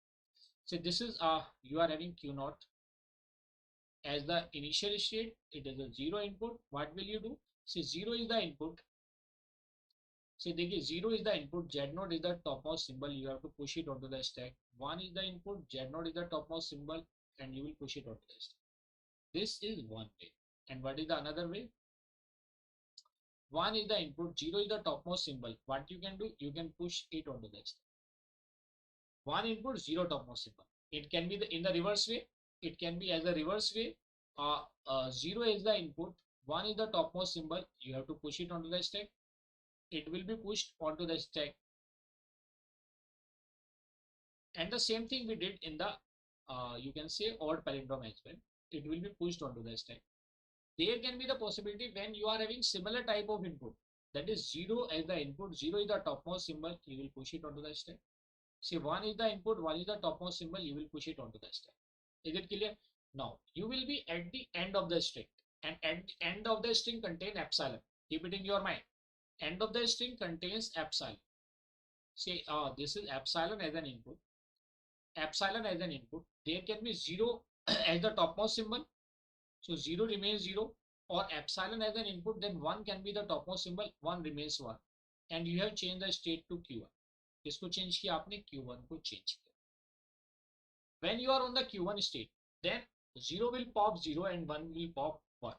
So this is you are having Q naught as the initial state. It is a 0 input. What will you do? Say 0 is the input. See, देखिए 0 is the input, Z0 is the topmost symbol, you have to push it onto the stack. 1 is the input, Z0 is the topmost symbol, and you will push it onto the stack. This is one way. And what is the another way? 1 is the input, 0 is the topmost symbol. What you can do? You can push it onto the stack. 1 input, 0 topmost symbol. It can be in the reverse way. It can be as a reverse way. 0 is the input, 1 is the topmost symbol. You have to push it onto the stack. It will be pushed onto the stack. And the same thing we did in the you can say odd palindrome as well. It will be pushed onto the stack. There can be the possibility when you are having similar type of input, that is 0 as the input, 0 is the topmost symbol, you will push it onto the stack. Say 1 is the input, 1 is the topmost symbol, you will push it onto the stack. Is it clear? Now you will be at the end of the string, and at the end of the string contain epsilon. Keep it in your mind. End of the string contains epsilon. Say this is epsilon as an input. Epsilon as an input. There can be 0 as the topmost symbol. So 0 remains 0, or epsilon as an input, then 1 can be the topmost symbol, 1 remains 1. And you have changed the state to Q1. इसको change किया आपने, Q1 को change किया. When you are on the Q1 state, then 0 will pop 0 and 1 will pop 1.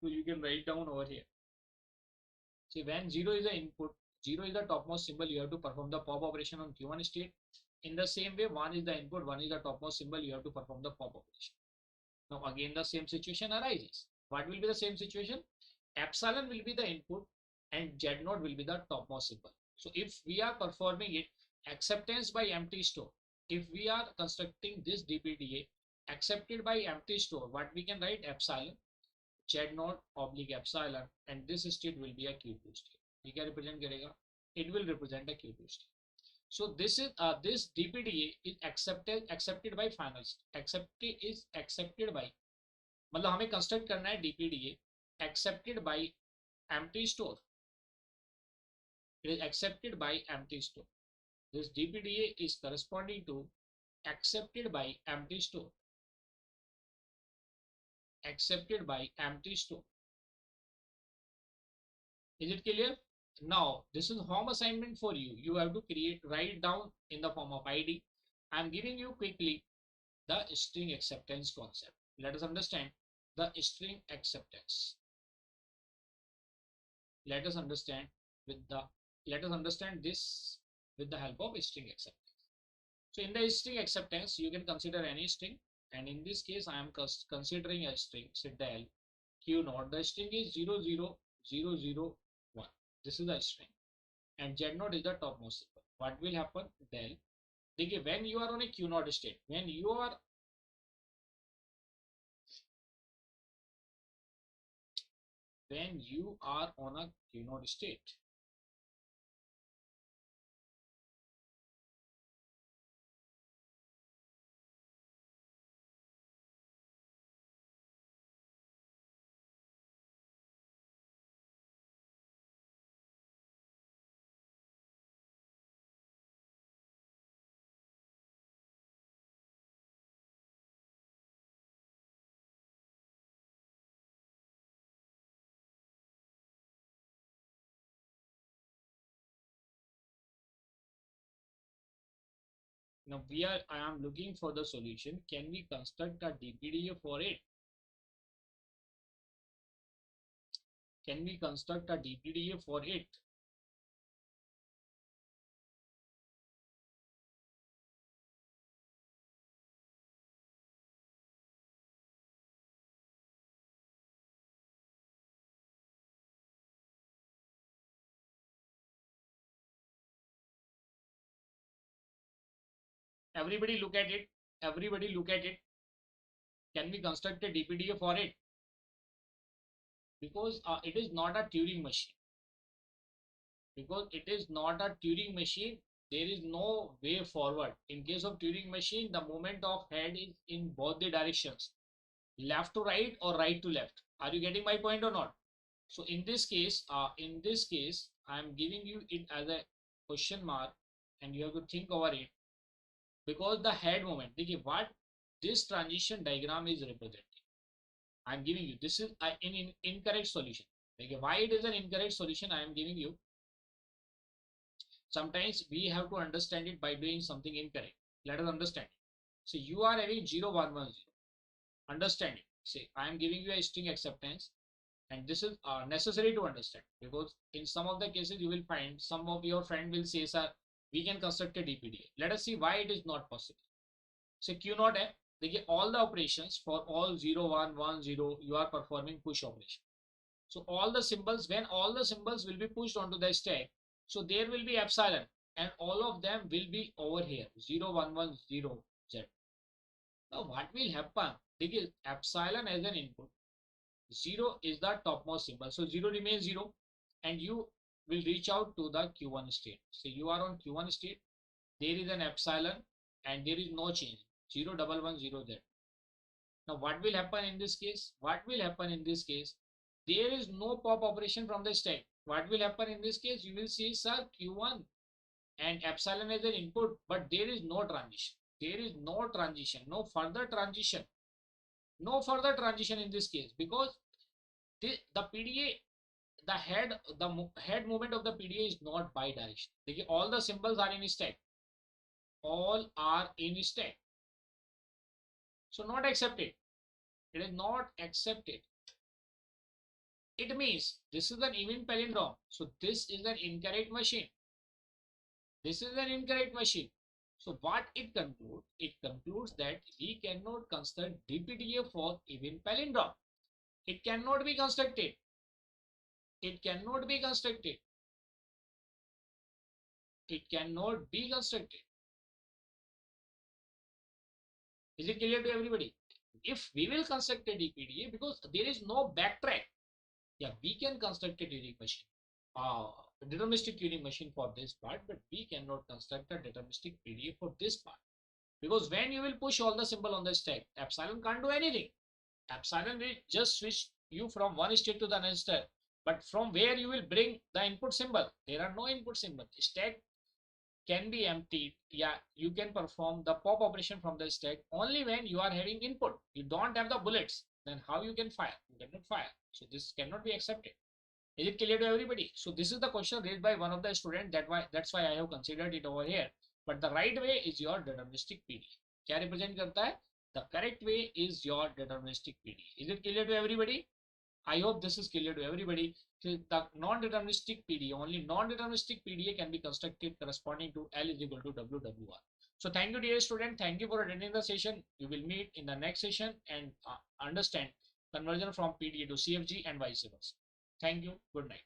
So you can write down over here. See, when 0 is the input, 0 is the topmost symbol, you have to perform the pop operation on Q1 state. In the same way, 1 is the input, 1 is the topmost symbol, you have to perform the pop operation. Now again the same situation arises. What will be the same situation? Epsilon will be the input and Z0 will be the topmost symbol. So if we are performing it acceptance by empty store, if we are constructing this DPDA accepted by empty store, what we can write? Epsilon Z0 oblique epsilon, and this state will be a Q2 state. ये क्या represent करेगा? It will represent a Q2 state. So this is this DPDA is accepted by final accepted by, मतलब हमें construct करना है DPDA accepted by empty store. It is accepted by empty store. This DPDA is corresponding to accepted by empty store. Accepted by empty store. Is it clear? Now this is home assignment for you. You have to write down in the form of ID. I am giving you quickly the string acceptance concept. Let us understand the string acceptance. Let us understand this with the help of string acceptance. So in the string acceptance, you can consider any string, and in this case I am considering a string. Set del Q naught. The string is 00001. This is the string, and Z0 is the topmost symbol. What will happen? Del, देखिए, when you are on a Q naught state, when you are on a Q naught state, now I am looking for the solution. Can we construct a DPDA for it? Can we construct a DPDA for it? Everybody look at it. Everybody look at it. Can we construct a DPDA for it? Because it is not a Turing machine. Because it is not a Turing machine, there is no way forward. In case of Turing machine, the movement of head is in both the directions, left to right or right to left. Are you getting my point or not? So in this case, I am giving you it as a question mark, and you have to think over it, because the head movement. Okay, what this transition diagram is representing. I am giving you, this is an incorrect solution. Okay, why it is an incorrect solution? I am giving you. Sometimes we have to understand it by doing something incorrect. Let us understand. So you are having 0 1 1 0. Understand it. Say I am giving you a string acceptance, and this is necessary to understand, because in some of the cases you will find some of your friend will say, sir, we can construct a DPDA. Let us see why it is not possible. So Q naught है, देखिए all the operations for all 0 1 1 0 you are performing push operation. So all the symbols, when all the symbols will be pushed onto the stack, so there will be epsilon, and all of them will be over here 0 1 1 0 Z. Now what will happen? Because epsilon as an input, 0 is the topmost symbol, so 0 remains 0, and you will reach out to the Q1 state. So you are on Q1 state, there is an epsilon and there is no change, 0 1 1 0 Z. Now what will happen in this case? What will happen in this case? There is no pop operation from the stack. What will happen in this case? You will see, sir, Q1 and epsilon as an input, but there is no transition. There is no transition, no further transition. No further transition in this case, because the PDA, the head movement of the PDA is not bidirectional. All the symbols are in stack. All are in stack. So not accepted. It is not accepted. It means this is an even palindrome. So this is an incorrect machine. This is an incorrect machine. So what it concludes? It concludes that we cannot construct DPDA for even palindrome. It cannot be constructed. It cannot be constructed. It cannot be constructed. Is it clear to everybody? If we will construct a DPDA, because there is no backtrack, yeah, we can construct a Turing machine, deterministic Turing machine for this part, but we cannot construct a deterministic PDA for this part, because when you will push all the symbol on the stack, epsilon can't do anything. Epsilon will just switch you from one state to the next state, but from where you will bring the input symbol, there are no input symbol. Stack can be emptied. Yeah, you can perform the pop operation from the stack only when you are having input. You don't have the bullets, then how you can fire? You cannot fire. So this cannot be accepted. Is it clear to everybody? So this is the question raised by one of the students. That's why I have considered it over here. But the right way is your deterministic PD. क्या represent करता है? The correct way is your deterministic PD. Is it clear to everybody? I hope this is clear to everybody. So the non-deterministic PDA, only non-deterministic PDA can be constructed corresponding to L is equal to WWR. So thank you, dear student. Thank you for attending the session. We will meet in the next session and understand conversion from PDA to CFG and vice versa. Thank you. Good night.